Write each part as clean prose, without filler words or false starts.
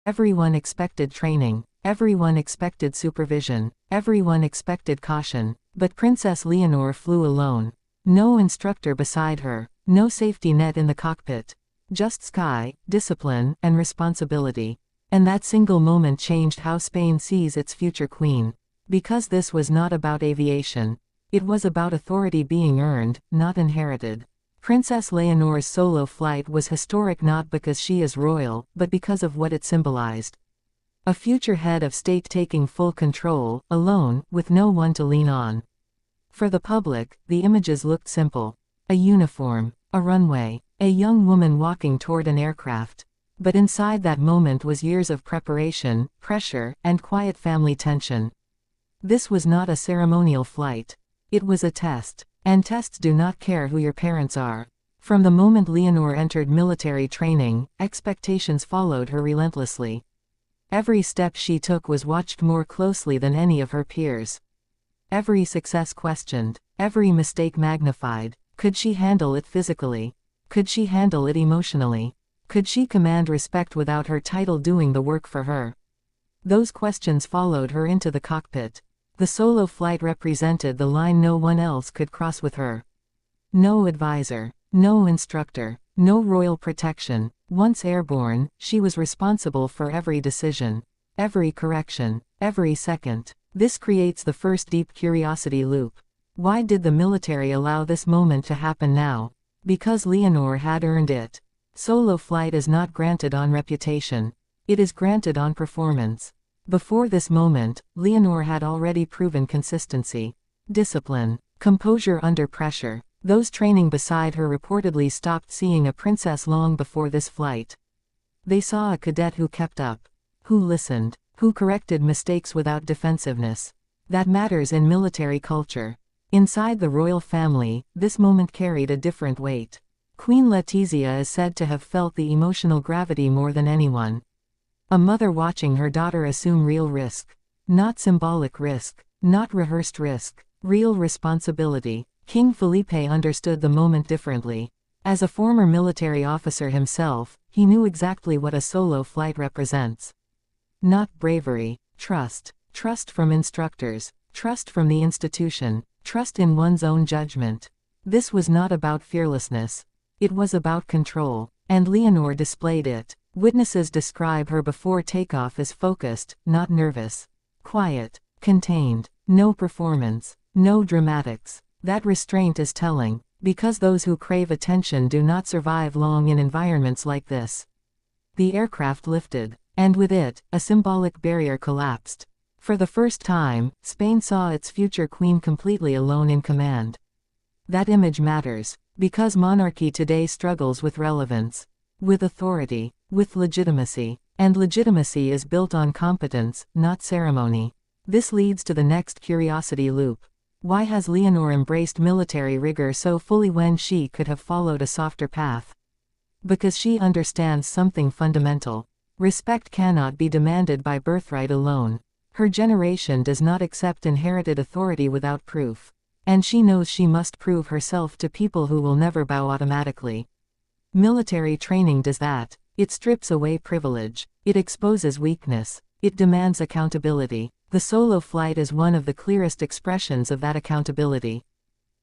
Everyone expected training. Everyone expected supervision. Everyone expected caution. But Princess Leonor flew alone. No instructor beside her. No safety net in the cockpit. Just sky, discipline, and responsibility. And that single moment changed how Spain sees its future queen. Because this was not about aviation. It was about authority being earned, not inherited. Princess Leonor's solo flight was historic not because she is royal, but because of what it symbolized. A future head of state taking full control, alone, with no one to lean on. For the public, the images looked simple. A uniform, a runway, a young woman walking toward an aircraft. But inside that moment was years of preparation, pressure, and quiet family tension. This was not a ceremonial flight. It was a test. And tests do not care who your parents are. From the moment Leonor entered military training, expectations followed her relentlessly. Every step she took was watched more closely than any of her peers. Every success questioned, every mistake magnified. Could she handle it physically? Could she handle it emotionally? Could she command respect without her title doing the work for her? Those questions followed her into the cockpit. The solo flight represented the line no one else could cross with her. No advisor, no instructor, no royal protection. Once airborne, she was responsible for every decision, every correction, every second. This creates the first deep curiosity loop. Why did the military allow this moment to happen now? Because Leonor had earned it. Solo flight is not granted on reputation. It is granted on performance. Before this moment, Leonor had already proven consistency, discipline, composure under pressure. Those training beside her reportedly stopped seeing a princess long before this flight. They saw a cadet who kept up, who listened, who corrected mistakes without defensiveness. That matters in military culture. Inside the royal family, this moment carried a different weight. Queen Letizia is said to have felt the emotional gravity more than anyone. A mother watching her daughter assume real risk. Not symbolic risk. Not rehearsed risk. Real responsibility. King Felipe understood the moment differently. As a former military officer himself, he knew exactly what a solo flight represents. Not bravery. Trust. Trust from instructors. Trust from the institution. Trust in one's own judgment. This was not about fearlessness. It was about control. And Leonor displayed it. Witnesses describe her before takeoff as focused, not nervous. Quiet. Contained. No performance. No dramatics. That restraint is telling, because those who crave attention do not survive long in environments like this. The aircraft lifted, and with it, a symbolic barrier collapsed. For the first time, Spain saw its future queen completely alone in command. That image matters, because monarchy today struggles with relevance, with authority, with legitimacy, and legitimacy is built on competence, not ceremony. This leads to the next curiosity loop. Why has Leonor embraced military rigor so fully when she could have followed a softer path? Because she understands something fundamental. Respect cannot be demanded by birthright alone. Her generation does not accept inherited authority without proof. And she knows she must prove herself to people who will never bow automatically. Military training does that. It strips away privilege. It exposes weakness. It demands accountability. The solo flight is one of the clearest expressions of that accountability.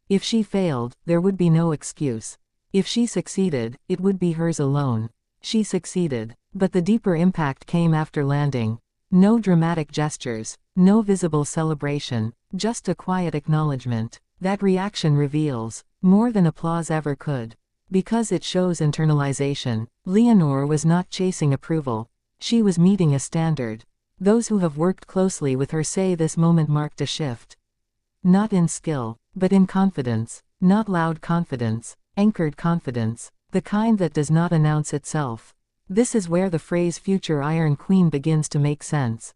If she failed, there would be no excuse. If she succeeded, it would be hers alone. She succeeded. But the deeper impact came after landing. No dramatic gestures. No visible celebration. Just a quiet acknowledgement. That reaction reveals more than applause ever could. Because it shows internalization. Leonor was not chasing approval. She was meeting a standard. Those who have worked closely with her say this moment marked a shift. Not in skill, but in confidence. Not loud confidence, anchored confidence. The kind that does not announce itself. This is where the phrase future Iron Queen begins to make sense.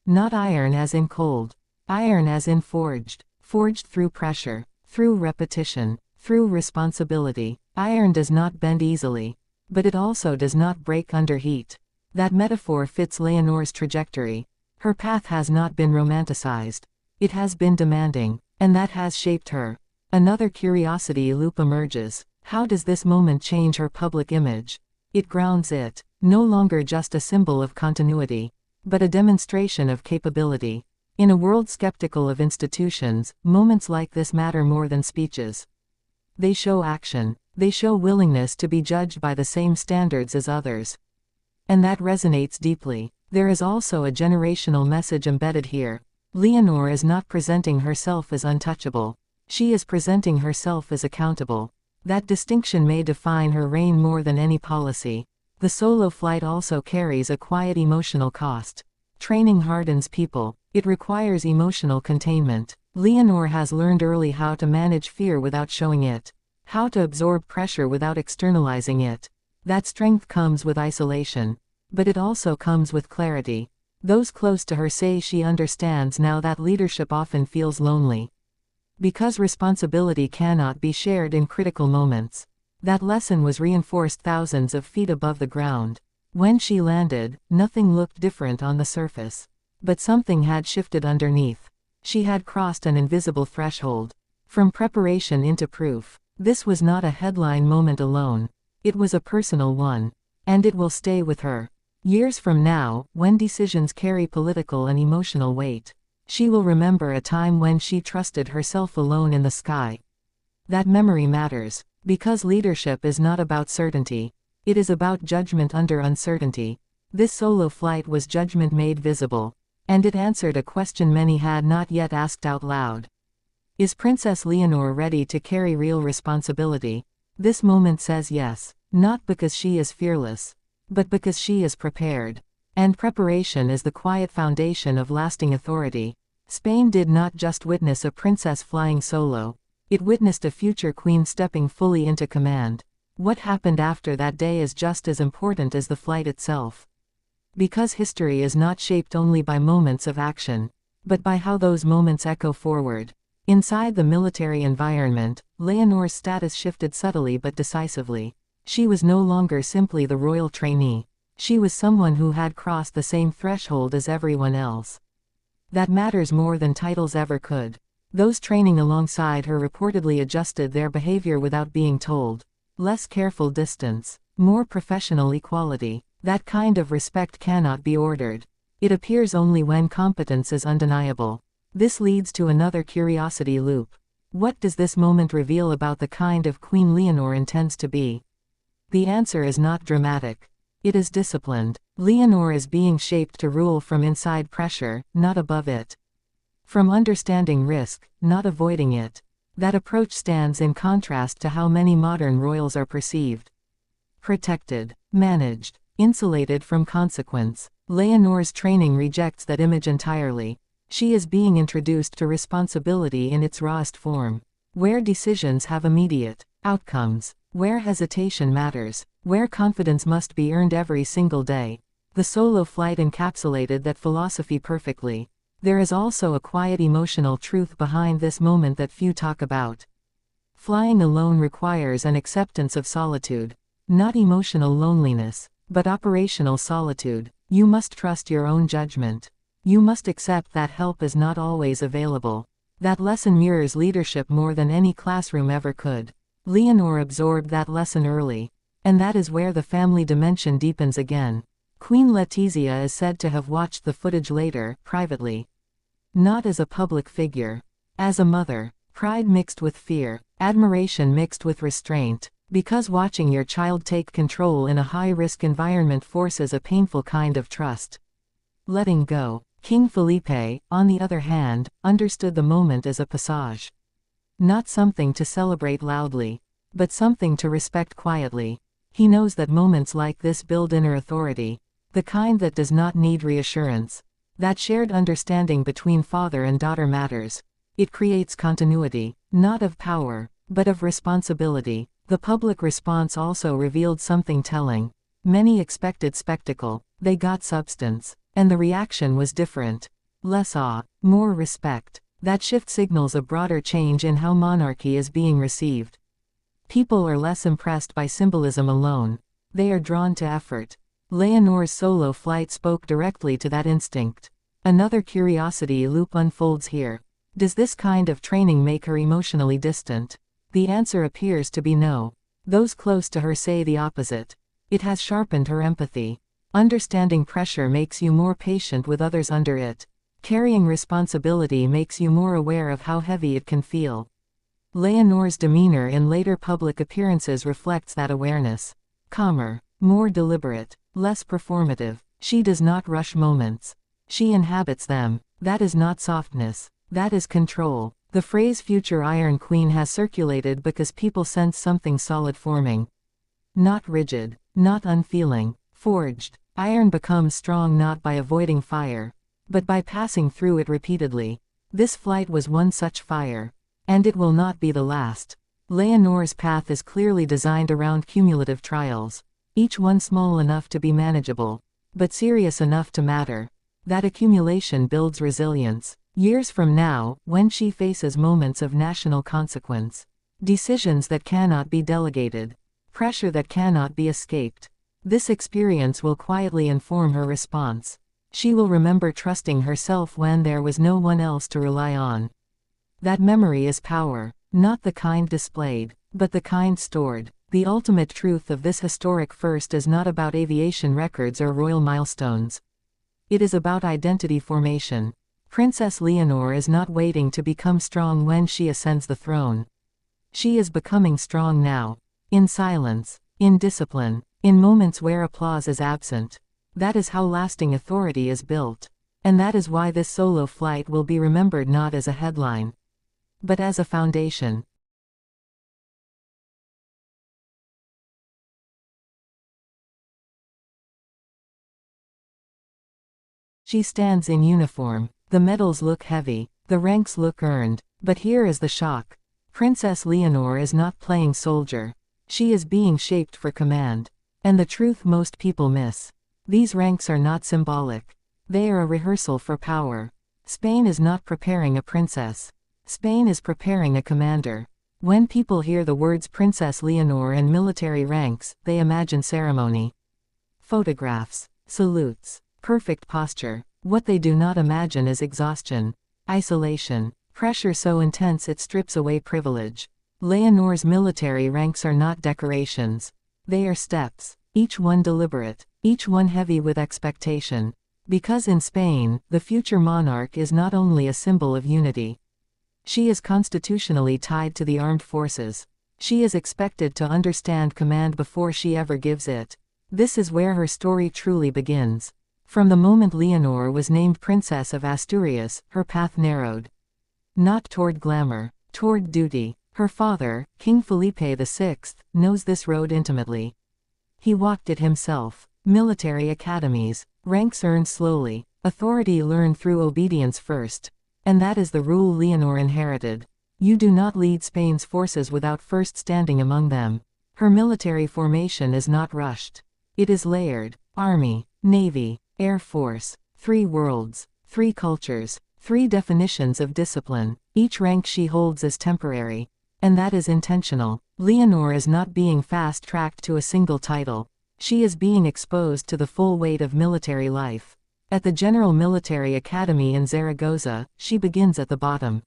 Not iron as in cold. Iron as in forged. Forged through pressure, through repetition, through responsibility. Iron does not bend easily. But it also does not break under heat. That metaphor fits Leonor's trajectory. Her path has not been romanticized. It has been demanding, and that has shaped her. Another curiosity loop emerges. How does this moment change her public image? It grounds it. no longer just a symbol of continuity, but a demonstration of capability. In a world skeptical of institutions, moments like this matter more than speeches. They show action. They show willingness to be judged by the same standards as others. And that resonates deeply. There is also a generational message embedded here. Leonor is not presenting herself as untouchable. She is presenting herself as accountable. That distinction may define her reign more than any policy. The solo flight also carries a quiet emotional cost. Training hardens people. It requires emotional containment. Leonor has learned early how to manage fear without showing it. How to absorb pressure without externalizing it. That strength comes with isolation. But it also comes with clarity. Those close to her say she understands now that leadership often feels lonely. Because responsibility cannot be shared in critical moments. That lesson was reinforced thousands of feet above the ground. When she landed, nothing looked different on the surface. But something had shifted underneath. She had crossed an invisible threshold. From preparation into proof. This was not a headline moment alone. It was a personal one. And it will stay with her. Years from now, when decisions carry political and emotional weight, she will remember a time when she trusted herself alone in the sky. That memory matters. Because leadership is not about certainty. It is about judgment under uncertainty. This solo flight was judgment made visible. And it answered a question many had not yet asked out loud. Is Princess Leonor ready to carry real responsibility? This moment says yes, not because she is fearless, but because she is prepared. And preparation is the quiet foundation of lasting authority. Spain did not just witness a princess flying solo. It witnessed a future queen stepping fully into command. What happened after that day is just as important as the flight itself. Because history is not shaped only by moments of action, but by how those moments echo forward. Inside the military environment, Leonor's status shifted subtly but decisively. She was no longer simply the royal trainee. She was someone who had crossed the same threshold as everyone else. That matters more than titles ever could. Those training alongside her reportedly adjusted their behavior without being told. Less careful distance, more professional equality. That kind of respect cannot be ordered. It appears only when competence is undeniable. This leads to another curiosity loop. What does this moment reveal about the kind of Queen Leonor intends to be? The answer is not dramatic. It is disciplined. Leonor is being shaped to rule from inside pressure, not above it. From understanding risk, not avoiding it. That approach stands in contrast to how many modern royals are perceived. Protected, managed, insulated from consequence. Leonor's training rejects that image entirely. She is being introduced to responsibility in its rawest form. Where decisions have immediate outcomes. Where hesitation matters. Where confidence must be earned every single day. The solo flight encapsulated that philosophy perfectly. There is also a quiet emotional truth behind this moment that few talk about. Flying alone requires an acceptance of solitude. Not emotional loneliness, but operational solitude. You must trust your own judgment. You must accept that help is not always available. That lesson mirrors leadership more than any classroom ever could. Leonor absorbed that lesson early. And that is where the family dimension deepens again. Queen Letizia is said to have watched the footage later, privately. Not as a public figure. As a mother. Pride mixed with fear. Admiration mixed with restraint. Because watching your child take control in a high-risk environment forces a painful kind of trust. Letting go. King Felipe, on the other hand, understood the moment as a passage. Not something to celebrate loudly, but something to respect quietly. He knows that moments like this build inner authority, the kind that does not need reassurance. That shared understanding between father and daughter matters. It creates continuity, not of power, but of responsibility. The public response also revealed something telling. Many expected spectacle, they got substance. And the reaction was different. Less awe, more respect. That shift signals a broader change in how monarchy is being received. People are less impressed by symbolism alone. They are drawn to effort. Leonor's solo flight spoke directly to that instinct. Another curiosity loop unfolds here. Does this kind of training make her emotionally distant? The answer appears to be no. Those close to her say the opposite. It has sharpened her empathy. Understanding pressure makes you more patient with others under it. Carrying responsibility makes you more aware of how heavy it can feel. Leonor's demeanor in later public appearances reflects that awareness. Calmer, more deliberate, less performative. She does not rush moments. She inhabits them. That is not softness. That is control. The phrase future Iron Queen has circulated because people sense something solid forming. Not rigid, not unfeeling, forged. Iron becomes strong not by avoiding fire, but by passing through it repeatedly. This flight was one such fire. And it will not be the last. Leonor's path is clearly designed around cumulative trials. Each one small enough to be manageable, but serious enough to matter. That accumulation builds resilience. Years from now, when she faces moments of national consequence, decisions that cannot be delegated, pressure that cannot be escaped, this experience will quietly inform her response. She will remember trusting herself when there was no one else to rely on. That memory is power, not the kind displayed, but the kind stored. The ultimate truth of this historic first is not about aviation records or royal milestones. It is about identity formation. Princess Leonor is not waiting to become strong when she ascends the throne. She is becoming strong now. In silence, in discipline, in moments where applause is absent. That is how lasting authority is built. And that is why this solo flight will be remembered not as a headline, but as a foundation. She stands in uniform. The medals look heavy, the ranks look earned, but here is the shock. Princess Leonor is not playing soldier. She is being shaped for command. And the truth most people miss. These ranks are not symbolic. They are a rehearsal for power. Spain is not preparing a princess. Spain is preparing a commander. When people hear the words Princess Leonor and military ranks, they imagine ceremony. Photographs, salutes, perfect posture. What they do not imagine is exhaustion, isolation, pressure so intense it strips away privilege. Leonor's military ranks are not decorations. They are steps, each one deliberate, each one heavy with expectation. Because in Spain, the future monarch is not only a symbol of unity. She is constitutionally tied to the armed forces. She is expected to understand command before she ever gives it. This is where her story truly begins. From the moment Leonor was named Princess of Asturias, her path narrowed. Not toward glamour, toward duty. Her father, King Felipe VI, knows this road intimately. He walked it himself. Military academies, ranks earned slowly, authority learned through obedience first. And that is the rule Leonor inherited. You do not lead Spain's forces without first standing among them. Her military formation is not rushed. It is layered. Army, Navy, Air Force, 3 worlds, 3 cultures, 3 definitions of discipline. Each rank she holds is temporary. And that is intentional. Leonor is not being fast-tracked to a single title. She is being exposed to the full weight of military life. At the General Military Academy in Zaragoza, she begins at the bottom.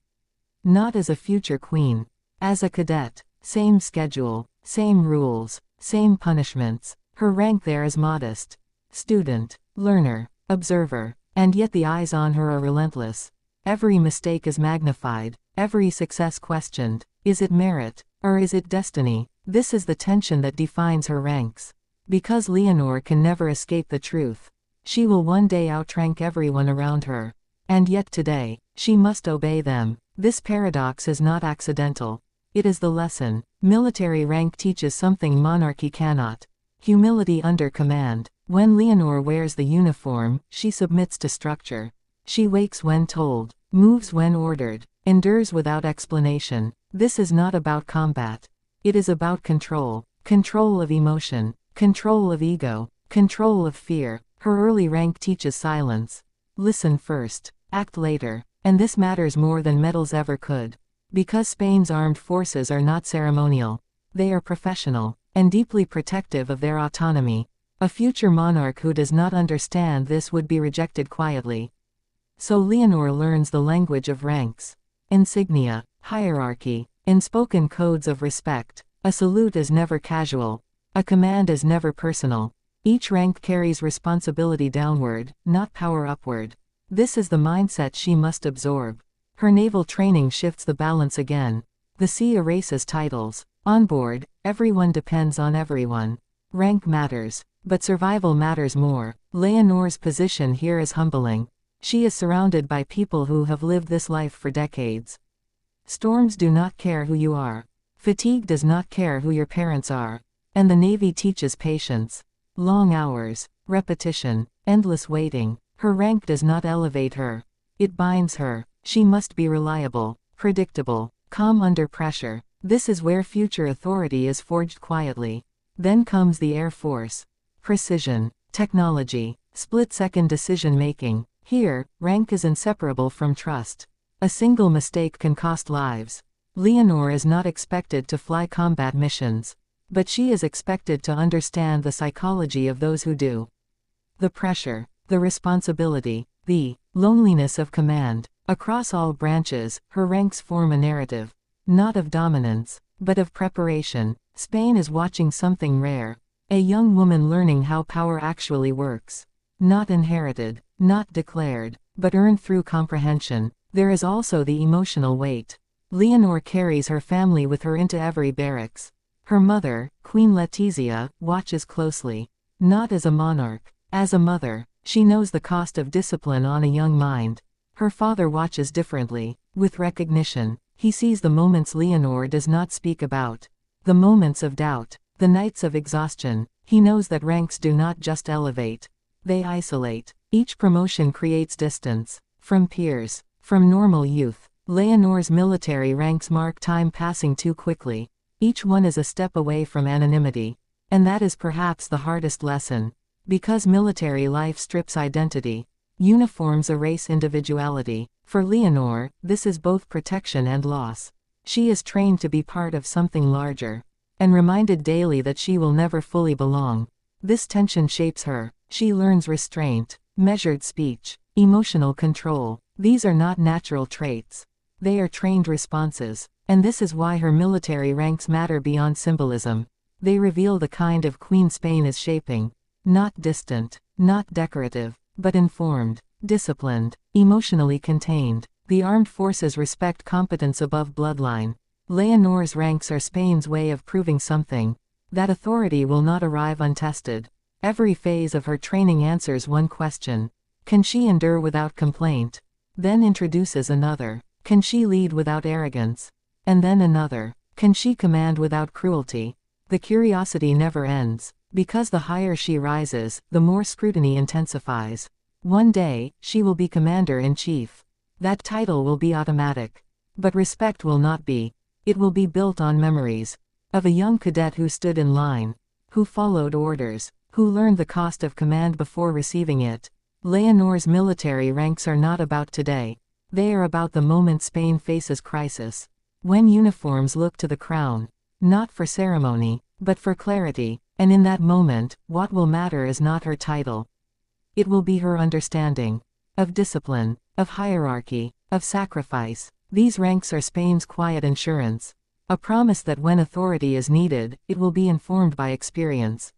Not as a future queen. As a cadet. Same schedule, same rules, same punishments. Her rank there is modest. Student, learner, observer. And yet the eyes on her are relentless. Every mistake is magnified, every success questioned. Is it merit, or is it destiny? This is the tension that defines her ranks. Because Leonor can never escape the truth. She will one day outrank everyone around her. And yet today, she must obey them. This paradox is not accidental. It is the lesson. Military rank teaches something monarchy cannot. Humility under command. When Leonor wears the uniform, she submits to structure. She wakes when told, moves when ordered, endures without explanation. This is not about combat. It is about control. Control of emotion. Control of ego. Control of fear. Her early rank teaches silence. Listen first. Act later. And this matters more than medals ever could. Because Spain's armed forces are not ceremonial. They are professional, and deeply protective of their autonomy. A future monarch who does not understand this would be rejected quietly. So Leonor learns the language of ranks. Insignia, hierarchy, unspoken codes of respect. A salute is never casual. A command is never personal. Each rank carries responsibility downward, not power upward. This is the mindset she must absorb. Her naval training shifts the balance again. The sea erases titles. On board, everyone depends on everyone. Rank matters, but survival matters more. Leonor's position here is humbling. She is surrounded by people who have lived this life for decades. Storms do not care who you are. Fatigue does not care who your parents are. And the Navy teaches patience. Long hours, repetition, endless waiting. Her rank does not elevate her. It binds her. She must be reliable, predictable, calm under pressure. This is where future authority is forged quietly. Then comes the Air Force. Precision, technology, split-second decision-making. Here, rank is inseparable from trust. A single mistake can cost lives. Leonor is not expected to fly combat missions. But she is expected to understand the psychology of those who do. The pressure, the responsibility, the loneliness of command. Across all branches, her ranks form a narrative. Not of dominance, but of preparation. Spain is watching something rare. A young woman learning how power actually works. Not inherited, not declared, but earned through comprehension. There is also the emotional weight. Leonor carries her family with her into every barracks. Her mother, Queen Letizia, watches closely. Not as a monarch, as a mother. She knows the cost of discipline on a young mind. Her father watches differently, with recognition. He sees the moments Leonor does not speak about. The moments of doubt, the nights of exhaustion. He knows that ranks do not just elevate. They isolate. Each promotion creates distance. From peers, from normal youth. Leonor's military ranks mark time passing too quickly. Each one is a step away from anonymity. And that is perhaps the hardest lesson. Because military life strips identity. Uniforms erase individuality. For Leonor, this is both protection and loss. She is trained to be part of something larger. And reminded daily that she will never fully belong. This tension shapes her. She learns restraint, measured speech, emotional control. These are not natural traits. They are trained responses. And this is why her military ranks matter beyond symbolism. They reveal the kind of queen Spain is shaping. Not distant, not decorative, but informed, disciplined, emotionally contained. The armed forces respect competence above bloodline. Leonor's ranks are Spain's way of proving something. That authority will not arrive untested. Every phase of her training answers one question. Can she endure without complaint? Then introduces another. Can she lead without arrogance? And then another. Can she command without cruelty? The curiosity never ends. Because the higher she rises, the more scrutiny intensifies. One day, she will be commander-in-chief. That title will be automatic. But respect will not be. It will be built on memories. Of a young cadet who stood in line. Who followed orders. Who learned the cost of command before receiving it. Leonor's military ranks are not about today. They are about the moment Spain faces crisis. When uniforms look to the crown. Not for ceremony, but for clarity. And in that moment, what will matter is not her title. It will be her understanding. Of discipline, of hierarchy, of sacrifice. These ranks are Spain's quiet insurance. A promise that when authority is needed, it will be informed by experience.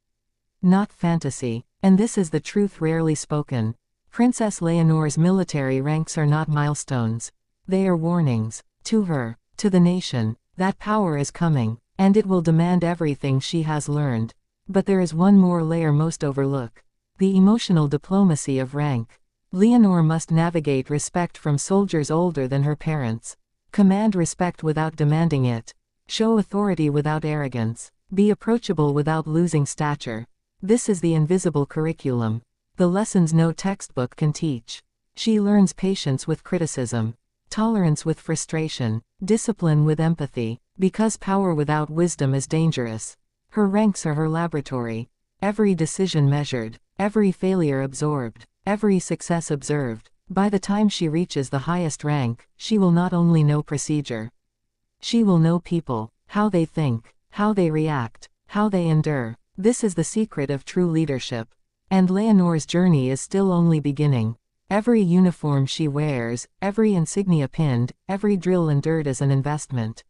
Not fantasy. And this is the truth rarely spoken. Princess Leonor's military ranks are not milestones. They are warnings. To her, to the nation, that power is coming, and it will demand everything she has learned. But there is one more layer most overlook. The emotional diplomacy of rank. Leonor must navigate respect from soldiers older than her parents. Command respect without demanding it. Show authority without arrogance. Be approachable without losing stature. This is the invisible curriculum. The lessons no textbook can teach. She learns patience with criticism. Tolerance with frustration. Discipline with empathy. Because power without wisdom is dangerous. Her ranks are her laboratory. Every decision measured. Every failure absorbed. Every success observed. By the time she reaches the highest rank, she will not only know procedure. She will know people, how they think, how they react, how they endure. This is the secret of true leadership. And Leonor's journey is still only beginning. Every uniform she wears, every insignia pinned, every drill endured is an investment.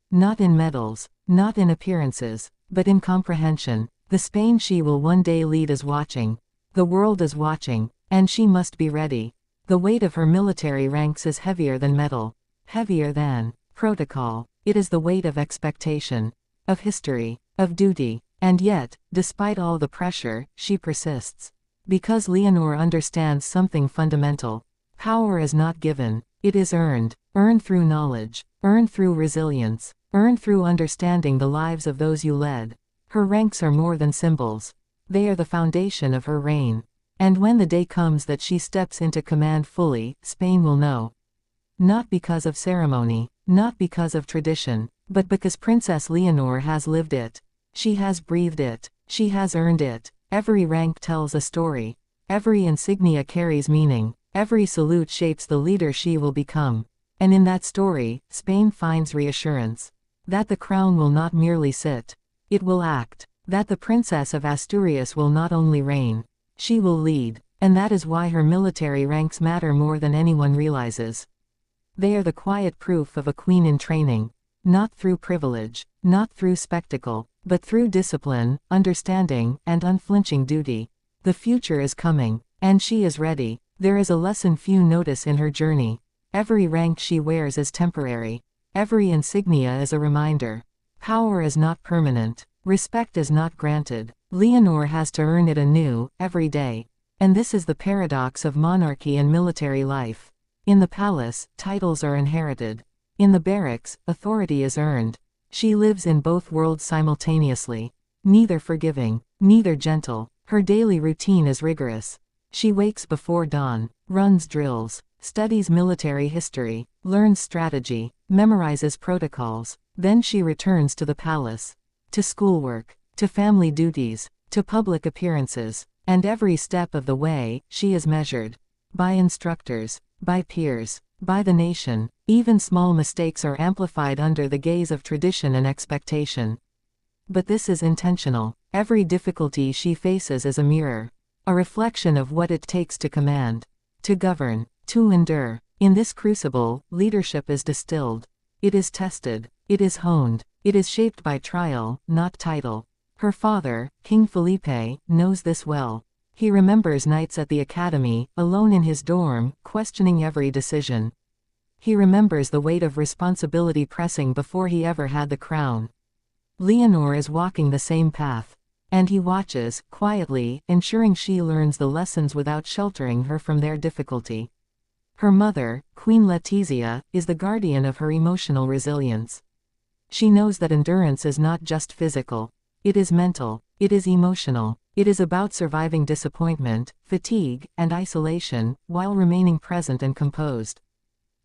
Not in medals, not in appearances, but in comprehension. The Spain she will one day lead is watching. The world is watching, and she must be ready. The weight of her military ranks is heavier than metal, heavier than protocol. It is the weight of expectation, of history, of duty. And yet, despite all the pressure, she persists. Because Leonor understands something fundamental. Power is not given, it is earned. Earned through knowledge, earned through resilience, earned through understanding the lives of those you led. Her ranks are more than symbols. They are the foundation of her reign. And when the day comes that she steps into command fully, Spain will know. Not because of ceremony, not because of tradition, but because Princess Leonor has lived it. She has breathed it. She has earned it. Every rank tells a story. Every insignia carries meaning. Every salute shapes the leader she will become. And in that story, Spain finds reassurance. That the crown will not merely sit. It will act. That the Princess of Asturias will not only reign. She will lead. And that is why her military ranks matter more than anyone realizes. They are the quiet proof of a queen in training. Not through privilege, not through spectacle, but through discipline, understanding, and unflinching duty. The future is coming, and she is ready. There is a lesson few notice in her journey. Every rank she wears is temporary. Every insignia is a reminder. Power is not permanent. Respect is not granted. Leonor has to earn it anew, every day. And this is the paradox of monarchy and military life. In the palace, titles are inherited. In the barracks, authority is earned. She lives in both worlds simultaneously. Neither forgiving, neither gentle. Her daily routine is rigorous. She wakes before dawn, runs drills, studies military history, learns strategy, memorizes protocols. Then she returns to the palace. To schoolwork, to family duties, to public appearances. And every step of the way, she is measured. By instructors, by peers, by the nation. Even small mistakes are amplified under the gaze of tradition and expectation. But this is intentional. Every difficulty she faces is a mirror. A reflection of what it takes to command, to govern, to endure. In this crucible, leadership is distilled. It is tested. It is honed. It is shaped by trial, not title. Her father, King Felipe, knows this well. He remembers nights at the academy, alone in his dorm, questioning every decision. He remembers the weight of responsibility pressing before he ever had the crown. Leonor is walking the same path. And he watches, quietly, ensuring she learns the lessons without sheltering her from their difficulty. Her mother, Queen Letizia, is the guardian of her emotional resilience. She knows that endurance is not just physical. It is mental. It is emotional. It is about surviving disappointment, fatigue, and isolation, while remaining present and composed.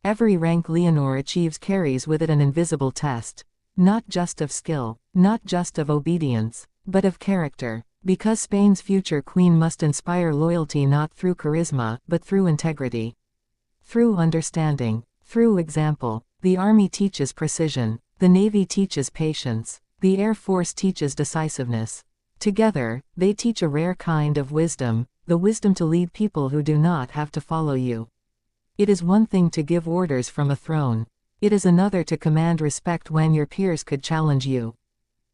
Every rank Leonor achieves carries with it an invisible test. Not just of skill, not just of obedience, but of character. Because Spain's future queen must inspire loyalty not through charisma, but through integrity. Through understanding. Through example. The army teaches precision. The navy teaches patience. The air force teaches decisiveness. Together, they teach a rare kind of wisdom, the wisdom to lead people who do not have to follow you. It is one thing to give orders from a throne. It is another to command respect when your peers could challenge you.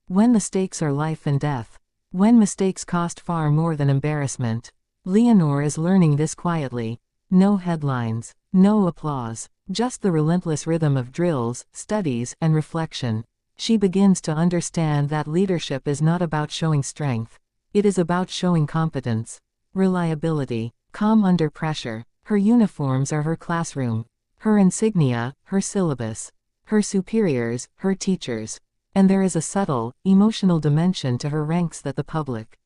When the stakes are life and death. When mistakes cost far more than embarrassment. Leonor is learning this quietly. No headlines. No applause. Just the relentless rhythm of drills, studies, and reflection. She begins to understand that leadership is not about showing strength. It is about showing competence. Reliability. Calm under pressure. Her uniforms are her classroom. Her insignia, her syllabus. Her superiors, her teachers. And there is a subtle, emotional dimension to her ranks that the public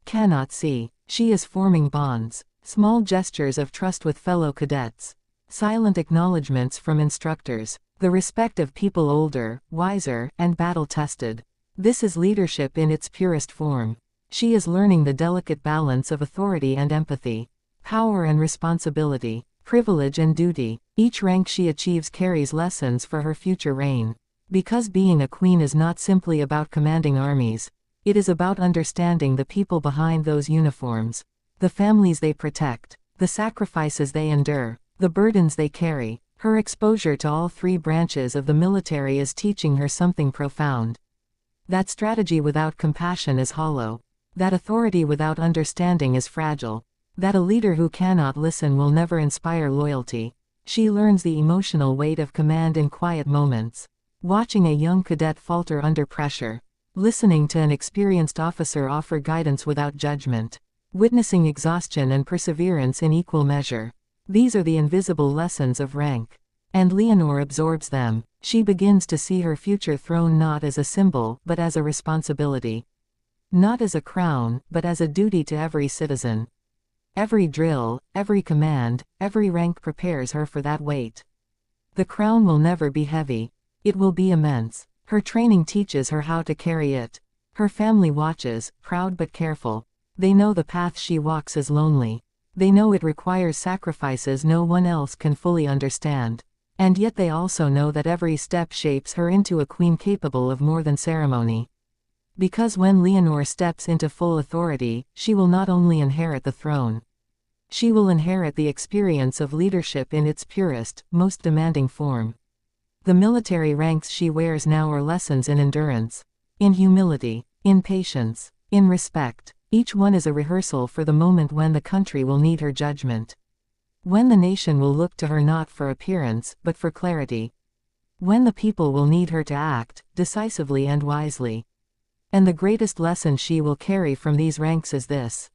cannot see. She is forming bonds. Small gestures of trust with fellow cadets. Silent acknowledgments from instructors. The respect of people older, wiser, and battle-tested. This is leadership in its purest form. She is learning the delicate balance of authority and empathy. Power and responsibility. Privilege and duty. Each rank she achieves carries lessons for her future reign. Because being a queen is not simply about commanding armies. It is about understanding the people behind those uniforms. The families they protect. The sacrifices they endure. The burdens they carry. Her exposure to all three branches of the military is teaching her something profound. That strategy without compassion is hollow. That authority without understanding is fragile. That a leader who cannot listen will never inspire loyalty. She learns the emotional weight of command in quiet moments. Watching a young cadet falter under pressure. Listening to an experienced officer offer guidance without judgment. Witnessing exhaustion and perseverance in equal measure. These are the invisible lessons of rank. And Leonor absorbs them. She begins to see her future throne not as a symbol but as a responsibility. Not as a crown, but as a duty to every citizen. Every drill, every command, every rank prepares her for that weight. The crown will never be heavy. It will be immense. Her training teaches her how to carry it. Her family watches, proud but careful. They know the path she walks is lonely. They know it requires sacrifices no one else can fully understand. And yet they also know that every step shapes her into a queen capable of more than ceremony. Because when Leonor steps into full authority, she will not only inherit the throne. She will inherit the experience of leadership in its purest, most demanding form. The military ranks she wears now are lessons in endurance, in humility, in patience, in respect. Each one is a rehearsal for the moment when the country will need her judgment. When the nation will look to her not for appearance, but for clarity. When the people will need her to act, decisively and wisely. And the greatest lesson she will carry from these ranks is this.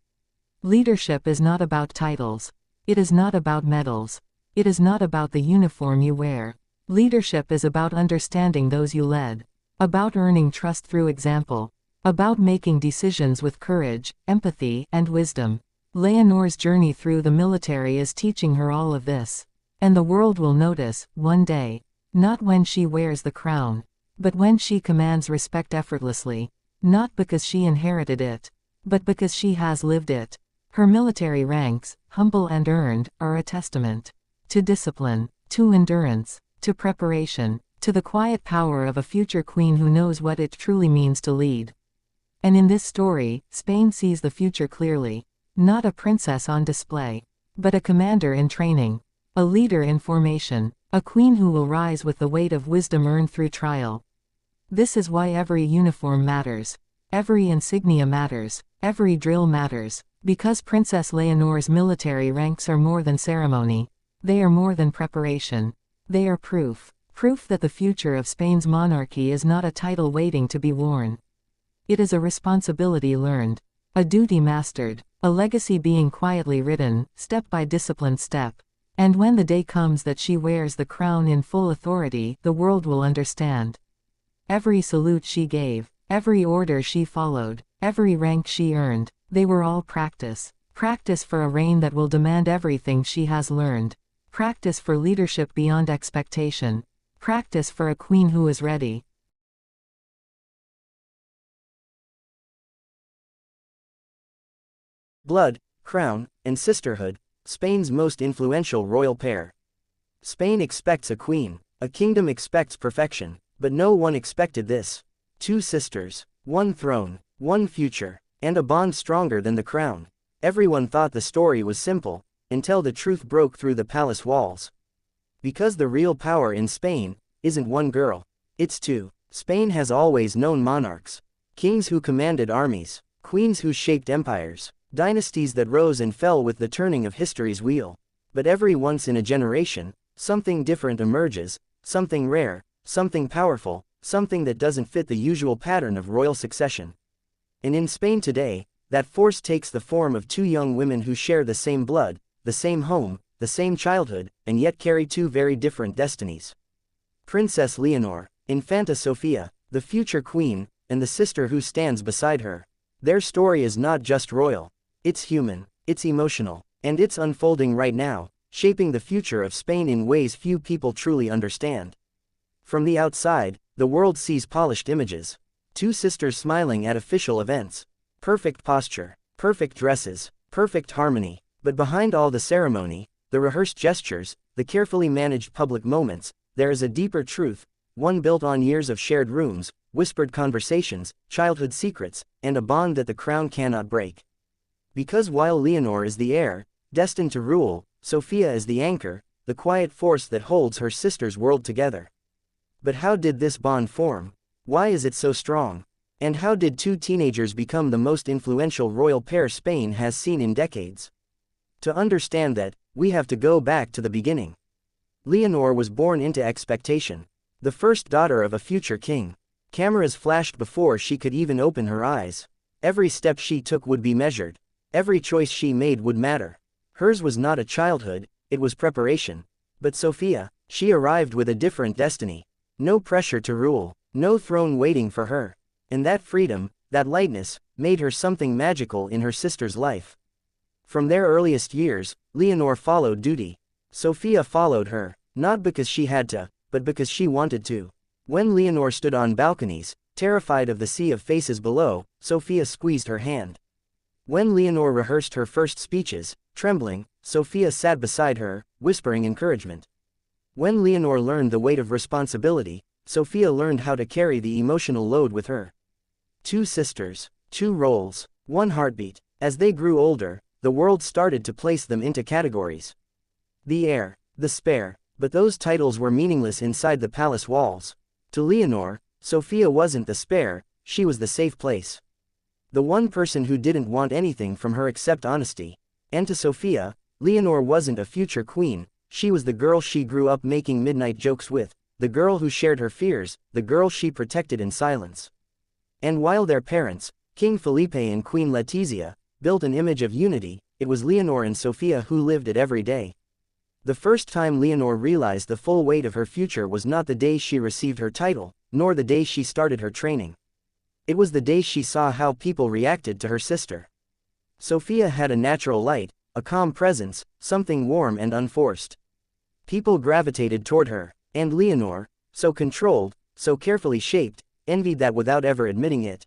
Leadership is not about titles. It is not about medals. It is not about the uniform you wear. Leadership is about understanding those you led. About earning trust through example. About making decisions with courage, empathy, and wisdom. Leonor's journey through the military is teaching her all of this. And the world will notice, one day. Not when she wears the crown. But when she commands respect effortlessly. Not because she inherited it. But because she has lived it. Her military ranks, humble and earned, are a testament. To discipline. To endurance. To preparation. To the quiet power of a future queen who knows what it truly means to lead. And in this story, Spain sees the future clearly. Not a princess on display. But a commander in training. A leader in formation. A queen who will rise with the weight of wisdom earned through trial. This is why every uniform matters. Every insignia matters. Every drill matters. Because Princess Leonor's military ranks are more than ceremony. They are more than preparation. They are proof. Proof that the future of Spain's monarchy is not a title waiting to be worn. It is a responsibility learned. A duty mastered. A legacy being quietly written, step by disciplined step. And when the day comes that she wears the crown in full authority, the world will understand. Every salute she gave, every order she followed, every rank she earned, they were all practice. Practice for a reign that will demand everything she has learned. Practice for leadership beyond expectation. Practice for a queen who is ready. Blood, crown, and sisterhood, Spain's most influential royal pair. Spain expects a queen, a kingdom expects perfection, but no one expected this. Two sisters, one throne, one future, and a bond stronger than the crown. Everyone thought the story was simple, until the truth broke through the palace walls. Because the real power in Spain isn't one girl, it's two. Spain has always known monarchs, kings who commanded armies, queens who shaped empires. Dynasties that rose and fell with the turning of history's wheel. But every once in a generation, something different emerges, something rare, something powerful, something that doesn't fit the usual pattern of royal succession. And in Spain today, that force takes the form of two young women who share the same blood, the same home, the same childhood, and yet carry two very different destinies. Princess Leonor, Infanta Sofia, the future queen, and the sister who stands beside her. Their story is not just royal. It's human, it's emotional, and it's unfolding right now, shaping the future of Spain in ways few people truly understand. From the outside, the world sees polished images. Two sisters smiling at official events. Perfect posture, perfect dresses, perfect harmony. But behind all the ceremony, the rehearsed gestures, the carefully managed public moments, there is a deeper truth, one built on years of shared rooms, whispered conversations, childhood secrets, and a bond that the crown cannot break. Because while Leonor is the heir, destined to rule, Sofia is the anchor, the quiet force that holds her sister's world together. But how did this bond form? Why is it so strong? And how did two teenagers become the most influential royal pair Spain has seen in decades? To understand that, we have to go back to the beginning. Leonor was born into expectation. The first daughter of a future king. Cameras flashed before she could even open her eyes. Every step she took would be measured. Every choice she made would matter. Hers was not a childhood, it was preparation. But Sophia, she arrived with a different destiny. No pressure to rule, no throne waiting for her. And that freedom, that lightness, made her something magical in her sister's life. From their earliest years, Leonor followed duty. Sophia followed her, not because she had to, but because she wanted to. When Leonor stood on balconies, terrified of the sea of faces below, Sophia squeezed her hand. When Leonor rehearsed her first speeches, trembling, Sophia sat beside her, whispering encouragement. When Leonor learned the weight of responsibility, Sophia learned how to carry the emotional load with her. Two sisters, two roles, one heartbeat. As they grew older, the world started to place them into categories. The heir, the spare, but those titles were meaningless inside the palace walls. To Leonor, Sophia wasn't the spare, she was the safe place. The one person who didn't want anything from her except honesty. And to Sophia, Leonor wasn't a future queen, she was the girl she grew up making midnight jokes with, the girl who shared her fears, the girl she protected in silence. And while their parents, King Felipe and Queen Letizia, built an image of unity, it was Leonor and Sophia who lived it every day. The first time Leonor realized the full weight of her future was not the day she received her title, nor the day she started her training. It was the day she saw how people reacted to her sister. Sophia had a natural light, a calm presence, something warm and unforced. People gravitated toward her, and Leonor, so controlled, so carefully shaped, envied that without ever admitting it.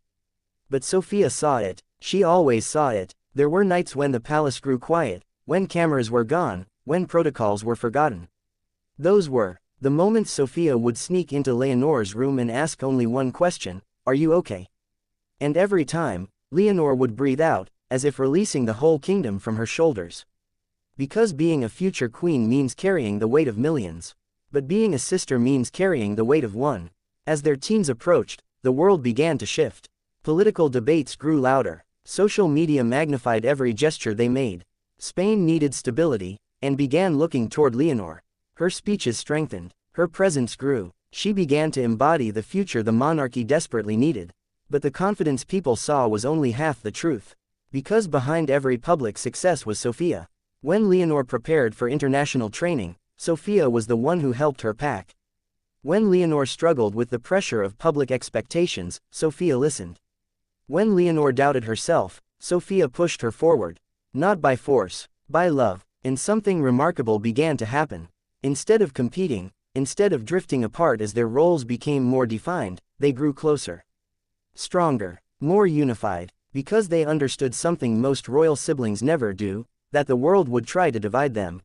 But Sophia saw it, she always saw it. There were nights when the palace grew quiet, when cameras were gone, when protocols were forgotten. Those were the moments Sophia would sneak into Leonor's room and ask only one question, "Are you okay?" And every time, Leonor would breathe out, as if releasing the whole kingdom from her shoulders. Because being a future queen means carrying the weight of millions. But being a sister means carrying the weight of one. As their teens approached, the world began to shift. Political debates grew louder. Social media magnified every gesture they made. Spain needed stability, and began looking toward Leonor. Her speeches strengthened. Her presence grew. She began to embody the future the monarchy desperately needed. But the confidence people saw was only half the truth. Because behind every public success was Sophia. When Leonor prepared for international training, Sophia was the one who helped her pack. When Leonor struggled with the pressure of public expectations, Sophia listened. When Leonor doubted herself, Sophia pushed her forward. Not by force, by love. And something remarkable began to happen. Instead of competing, instead of drifting apart as their roles became more defined, they grew closer. Stronger, more unified, because they understood something most royal siblings never do, that the world would try to divide them.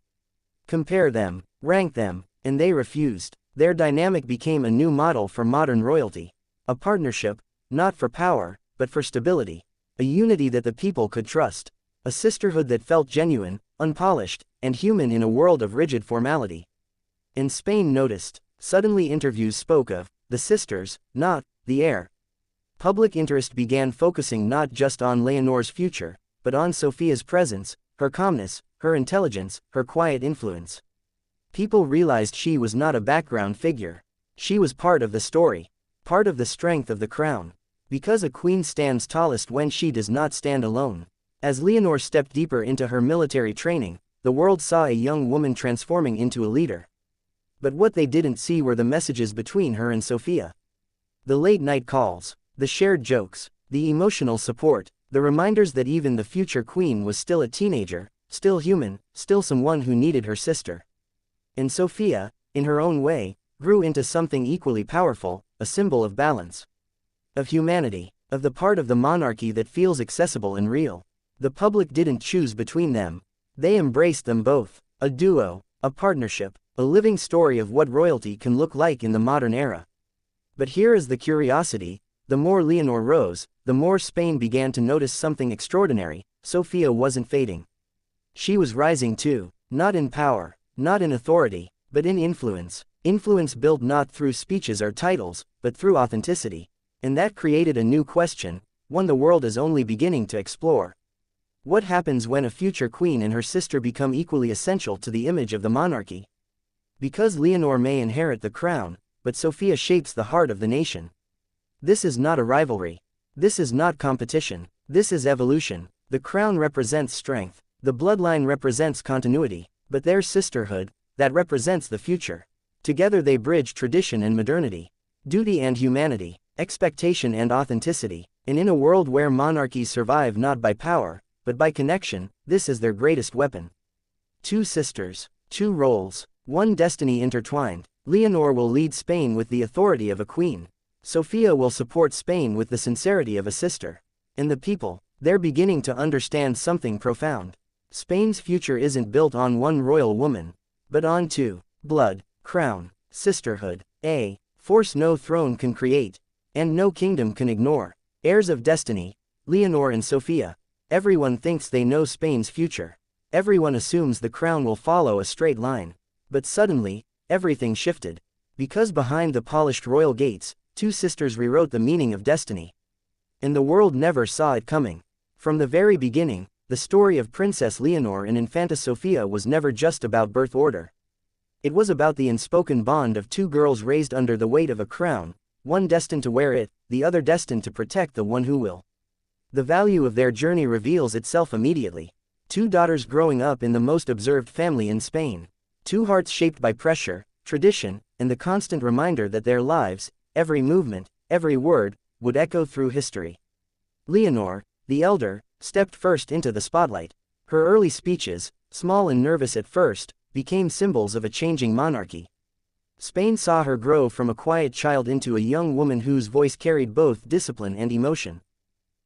Compare them, rank them, and they refused. Their dynamic became a new model for modern royalty. A partnership, not for power, but for stability. A unity that the people could trust. A sisterhood that felt genuine, unpolished, and human in a world of rigid formality. And Spain noticed. Suddenly interviews spoke of the sisters, not the heir. Public interest began focusing not just on Leonor's future, but on Sophia's presence, her calmness, her intelligence, her quiet influence. People realized she was not a background figure. She was part of the story, part of the strength of the crown. Because a queen stands tallest when she does not stand alone. As Leonor stepped deeper into her military training, the world saw a young woman transforming into a leader. But what they didn't see were the messages between her and Sophia. The late-night calls, the shared jokes, the emotional support, the reminders that even the future queen was still a teenager, still human, still someone who needed her sister. And Sophia, in her own way, grew into something equally powerful, a symbol of balance. Of humanity, of the part of the monarchy that feels accessible and real. The public didn't choose between them. They embraced them both. A duo, a partnership, a living story of what royalty can look like in the modern era. But here is the curiosity. The more Leonor rose, the more Spain began to notice something extraordinary. Sophia wasn't fading. She was rising too, not in power, not in authority, but in influence. Influence built not through speeches or titles, but through authenticity. And that created a new question, one the world is only beginning to explore. What happens when a future queen and her sister become equally essential to the image of the monarchy? Because Leonor may inherit the crown, but Sophia shapes the heart of the nation. This is not a rivalry. This is not competition. This is evolution. The crown represents strength. The bloodline represents continuity. But their sisterhood, that represents the future. Together they bridge tradition and modernity, duty and humanity, expectation and authenticity. And in a world where monarchies survive not by power, but by connection, this is their greatest weapon. Two sisters, two roles, one destiny intertwined. Leonor will lead Spain with the authority of a queen. Sophia will support Spain with the sincerity of a sister. And the people, they're beginning to understand something profound. Spain's future isn't built on one royal woman, but on two: blood, crown, sisterhood, a force no throne can create, and no kingdom can ignore. Heirs of destiny, Leonor and Sophia. Everyone thinks they know Spain's future. Everyone assumes the crown will follow a straight line. But suddenly, everything shifted. Because behind the polished royal gates, two sisters rewrote the meaning of destiny. And the world never saw it coming. From the very beginning, the story of Princess Leonor and Infanta Sofia was never just about birth order. It was about the unspoken bond of two girls raised under the weight of a crown, one destined to wear it, the other destined to protect the one who will. The value of their journey reveals itself immediately. Two daughters growing up in the most observed family in Spain. Two hearts shaped by pressure, tradition, and the constant reminder that their lives, every movement, every word, would echo through history. Leonor, the elder, stepped first into the spotlight. Her early speeches, small and nervous at first, became symbols of a changing monarchy. Spain saw her grow from a quiet child into a young woman whose voice carried both discipline and emotion.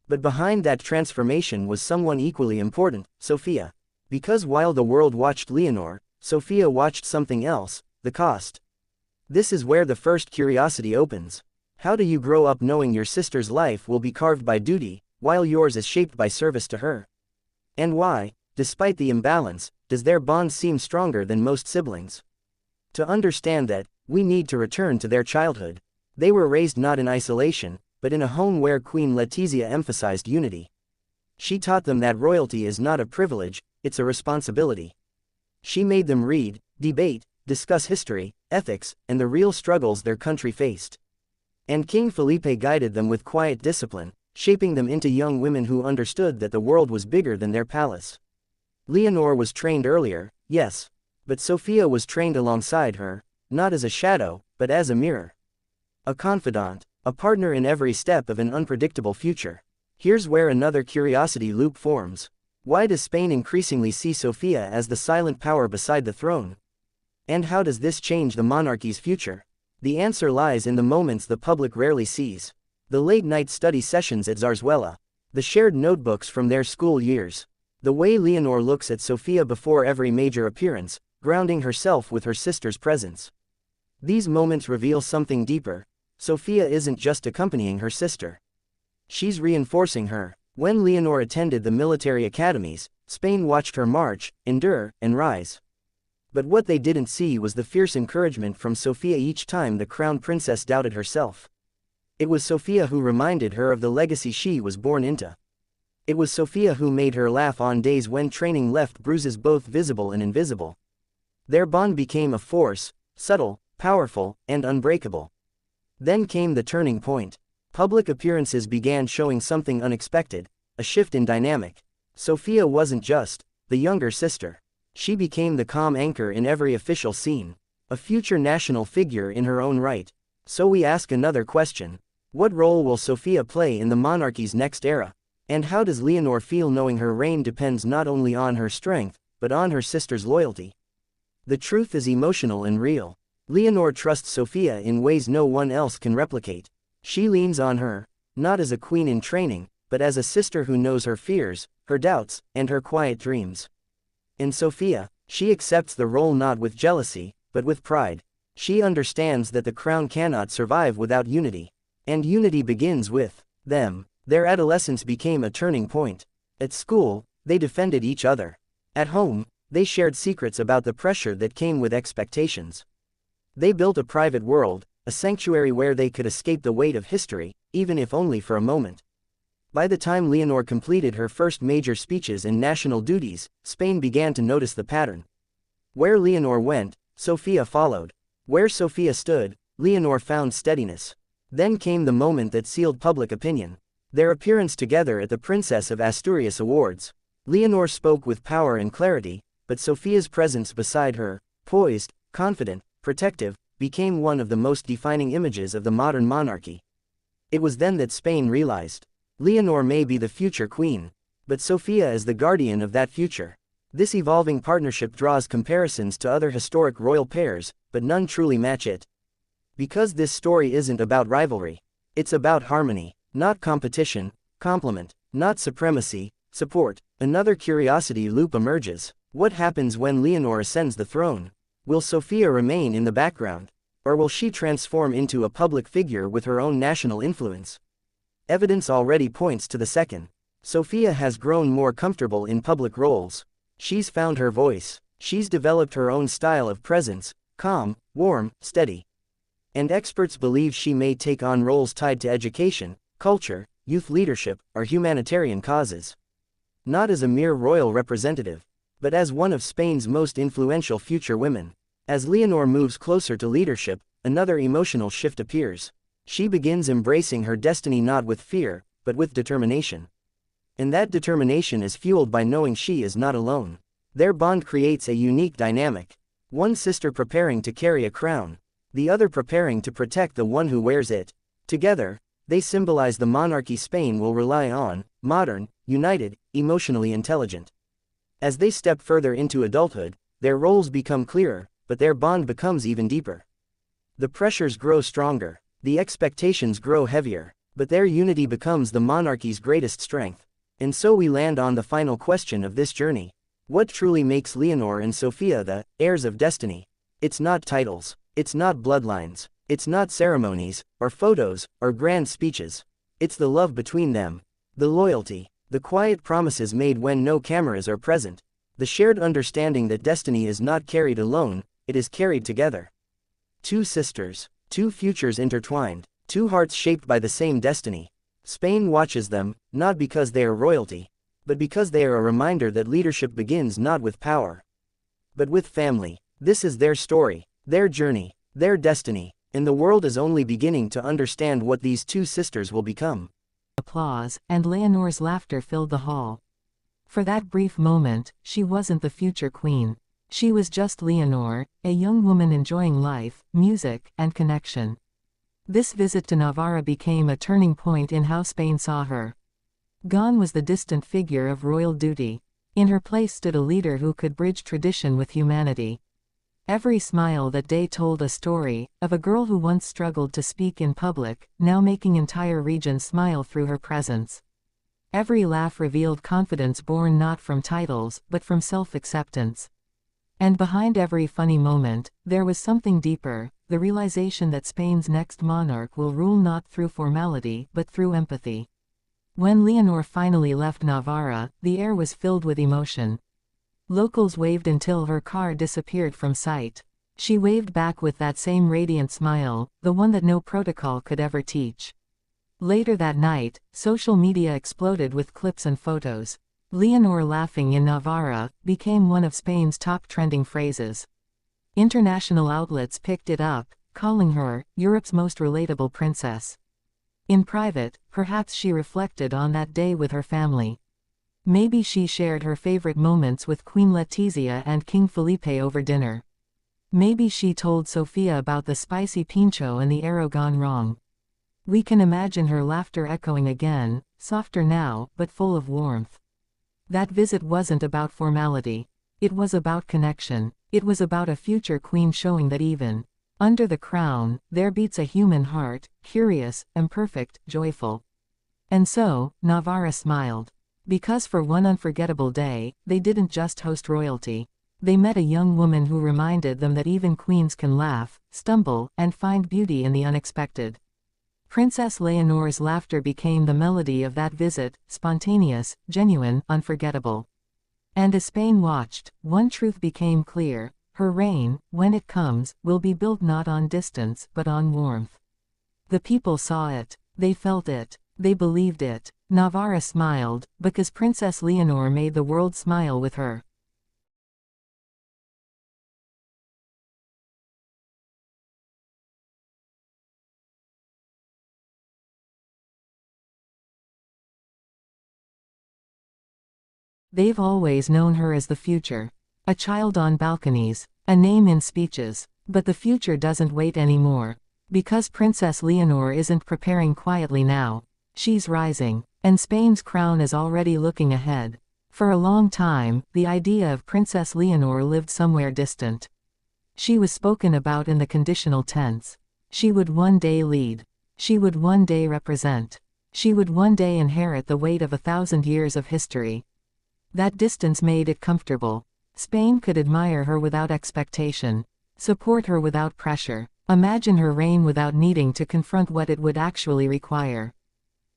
But behind that transformation was someone equally important: Sophia. Because while the world watched Leonor, Sophia watched something else: the cost. This is where the first curiosity opens. How do you grow up knowing your sister's life will be carved by duty, while yours is shaped by service to her? And why, despite the imbalance, does their bond seem stronger than most siblings? To understand that, we need to return to their childhood. They were raised not in isolation, but in a home where Queen Letizia emphasized unity. She taught them that royalty is not a privilege, it's a responsibility. She made them read, debate, discuss history, ethics, and the real struggles their country faced. And King Felipe guided them with quiet discipline, shaping them into young women who understood that the world was bigger than their palace. Leonor was trained earlier, yes, but Sophia was trained alongside her, not as a shadow, but as a mirror. A confidant, a partner in every step of an unpredictable future. Here's where another curiosity loop forms. Why does Spain increasingly see Sophia as the silent power beside the throne? And how does this change the monarchy's future? The answer lies in the moments the public rarely sees. The late-night study sessions at Zarzuela. The shared notebooks from their school years. The way Leonor looks at Sophia before every major appearance, grounding herself with her sister's presence. These moments reveal something deeper. Sophia isn't just accompanying her sister. She's reinforcing her. When Leonor attended the military academies, Spain watched her march, endure, and rise. But what they didn't see was the fierce encouragement from Sophia each time the crown princess doubted herself. It was Sophia who reminded her of the legacy she was born into. It was Sophia who made her laugh on days when training left bruises both visible and invisible. Their bond became a force, subtle, powerful, and unbreakable. Then came the turning point. Public appearances began showing something unexpected, a shift in dynamic. Sophia wasn't just the younger sister. She became the calm anchor in every official scene, a future national figure in her own right. So we ask another question. What role will Sophia play in the monarchy's next era? And how does Leonor feel knowing her reign depends not only on her strength, but on her sister's loyalty? The truth is emotional and real. Leonor trusts Sophia in ways no one else can replicate. She leans on her, not as a queen in training, but as a sister who knows her fears, her doubts, and her quiet dreams. In Sophia, she accepts the role not with jealousy, but with pride. She understands that the crown cannot survive without unity. And unity begins with them. Their adolescence became a turning point. At school, they defended each other. At home, they shared secrets about the pressure that came with expectations. They built a private world, a sanctuary where they could escape the weight of history, even if only for a moment. By the time Leonor completed her first major speeches and national duties, Spain began to notice the pattern. Where Leonor went, Sofia followed. Where Sofia stood, Leonor found steadiness. Then came the moment that sealed public opinion. Their appearance together at the Princess of Asturias Awards. Leonor spoke with power and clarity, but Sofia's presence beside her, poised, confident, protective, became one of the most defining images of the modern monarchy. It was then that Spain realized. Leonor may be the future queen, but Sofia is the guardian of that future. This evolving partnership draws comparisons to other historic royal pairs, but none truly match it. Because this story isn't about rivalry. It's about harmony, not competition, complement, not supremacy, support. Another curiosity loop emerges. What happens when Leonor ascends the throne? Will Sofia remain in the background? Or will she transform into a public figure with her own national influence? Evidence already points to the second. Sofia has grown more comfortable in public roles. She's found her voice. She's developed her own style of presence, calm, warm, steady. And experts believe she may take on roles tied to education, culture, youth leadership, or humanitarian causes. Not as a mere royal representative, but as one of Spain's most influential future women. As Leonor moves closer to leadership, another emotional shift appears. She begins embracing her destiny not with fear, but with determination. And that determination is fueled by knowing she is not alone. Their bond creates a unique dynamic. One sister preparing to carry a crown, the other preparing to protect the one who wears it. Together, they symbolize the monarchy Spain will rely on, modern, united, emotionally intelligent. As they step further into adulthood, their roles become clearer, but their bond becomes even deeper. The pressures grow stronger. The expectations grow heavier, but their unity becomes the monarchy's greatest strength. And so we land on the final question of this journey. What truly makes Leonor and Sofia the heirs of destiny? It's not titles, it's not bloodlines, it's not ceremonies, or photos, or grand speeches. It's the love between them, the loyalty, the quiet promises made when no cameras are present, the shared understanding that destiny is not carried alone, it is carried together. Two sisters. Two futures intertwined, two hearts shaped by the same destiny. Spain watches them, not because they are royalty, but because they are a reminder that leadership begins not with power, but with family. This is their story, their journey, their destiny, and the world is only beginning to understand what these two sisters will become. Applause, and Leonor's laughter filled the hall. For that brief moment, she wasn't the future queen. She was just Leonor, a young woman enjoying life, music, and connection. This visit to Navarra became a turning point in how Spain saw her. Gone was the distant figure of royal duty. In her place stood a leader who could bridge tradition with humanity. Every smile that day told a story, of a girl who once struggled to speak in public, now making entire regions smile through her presence. Every laugh revealed confidence born not from titles, but from self-acceptance. And behind every funny moment, there was something deeper, the realization that Spain's next monarch will rule not through formality but through empathy. When Leonor finally left Navarra, the air was filled with emotion. Locals waved until her car disappeared from sight. She waved back with that same radiant smile, the one that no protocol could ever teach. Later that night, social media exploded with clips and photos. Leonor laughing in Navarra became one of Spain's top trending phrases. International outlets picked it up, calling her Europe's most relatable princess. In private, perhaps she reflected on that day with her family. Maybe she shared her favorite moments with Queen Letizia and King Felipe over dinner. Maybe she told Sofia about the spicy pincho and the arrow gone wrong. We can imagine her laughter echoing again, softer now, but full of warmth. That visit wasn't about formality. It was about connection. It was about a future queen showing that even under the crown, there beats a human heart, curious, imperfect, joyful. And so, Navarra smiled. Because for one unforgettable day, they didn't just host royalty. They met a young woman who reminded them that even queens can laugh, stumble, and find beauty in the unexpected. Princess Leonor's laughter became the melody of that visit, spontaneous, genuine, unforgettable. And as Spain watched, one truth became clear: her reign, when it comes, will be built not on distance but on warmth. The people saw it. They felt it. They believed it. Navarra smiled, because Princess Leonor made the world smile with her. They've always known her as the future. A child on balconies, a name in speeches. But the future doesn't wait anymore. Because Princess Leonor isn't preparing quietly now. She's rising. And Spain's crown is already looking ahead. For a long time, the idea of Princess Leonor lived somewhere distant. She was spoken about in the conditional tense. She would one day lead. She would one day represent. She would one day inherit the weight of 1,000 years of history. That distance made it comfortable. Spain could admire her without expectation. Support her without pressure. Imagine her reign without needing to confront what it would actually require.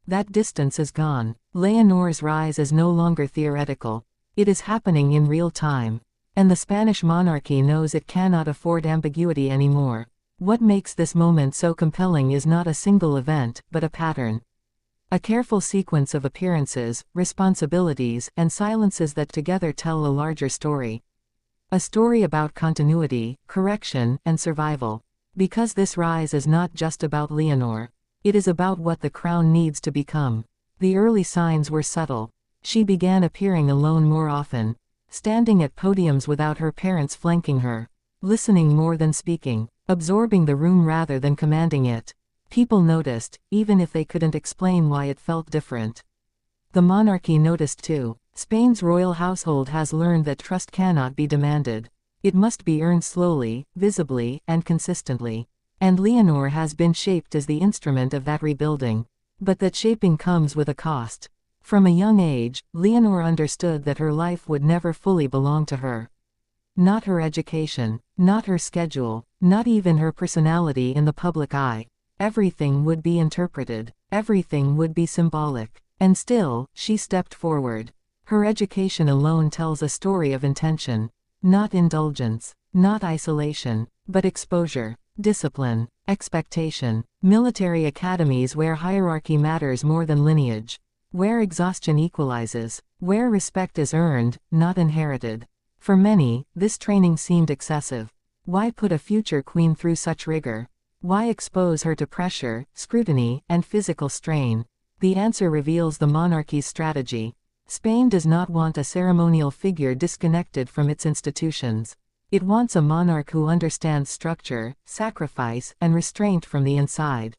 That distance is gone. Leonor's rise is no longer theoretical. It is happening in real time. And the Spanish monarchy knows it cannot afford ambiguity anymore. What makes this moment so compelling is not a single event, but a pattern. A careful sequence of appearances, responsibilities, and silences that together tell a larger story. A story about continuity, correction, and survival. Because this rise is not just about Leonor. It is about what the crown needs to become. The early signs were subtle. She began appearing alone more often. Standing at podiums without her parents flanking her. Listening more than speaking. Absorbing the room rather than commanding it. People noticed, even if they couldn't explain why it felt different. The monarchy noticed too. Spain's royal household has learned that trust cannot be demanded. It must be earned slowly, visibly, and consistently. And Leonor has been shaped as the instrument of that rebuilding. But that shaping comes with a cost. From a young age, Leonor understood that her life would never fully belong to her. Not her education, not her schedule, not even her personality in the public eye. Everything would be interpreted. Everything would be symbolic. And still, she stepped forward. Her education alone tells a story of intention. Not indulgence. Not isolation. But exposure. Discipline. Expectation. Military academies where hierarchy matters more than lineage. Where exhaustion equalizes. Where respect is earned, not inherited. For many, this training seemed excessive. Why put a future queen through such rigor? Why expose her to pressure, scrutiny, and physical strain? The answer reveals the monarchy's strategy. Spain does not want a ceremonial figure disconnected from its institutions. It wants a monarch who understands structure, sacrifice, and restraint from the inside.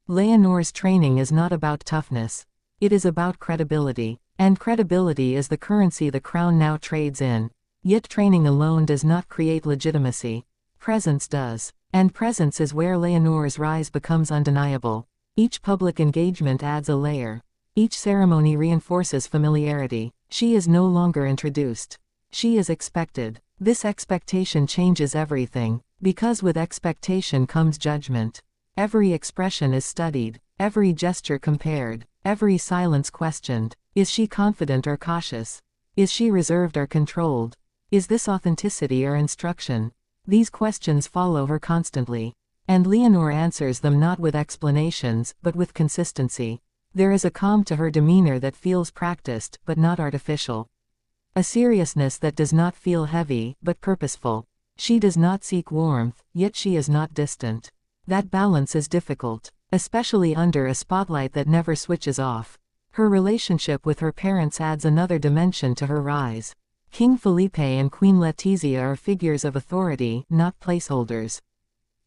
Leonor's training is not about toughness. It is about credibility. And credibility is the currency the crown now trades in. Yet training alone does not create legitimacy. Presence does. And presence is where Leonor's rise becomes undeniable. Each public engagement adds a layer. Each ceremony reinforces familiarity. She is no longer introduced. She is expected. This expectation changes everything. Because with expectation comes judgment. Every expression is studied. Every gesture compared. Every silence questioned. Is she confident or cautious? Is she reserved or controlled? Is this authenticity or instruction? These questions follow her constantly. And Leonor answers them not with explanations, but with consistency. There is a calm to her demeanor that feels practiced, but not artificial. A seriousness that does not feel heavy, but purposeful. She does not seek warmth, yet she is not distant. That balance is difficult, especially under a spotlight that never switches off. Her relationship with her parents adds another dimension to her rise. King Felipe and Queen Letizia are figures of authority, not placeholders.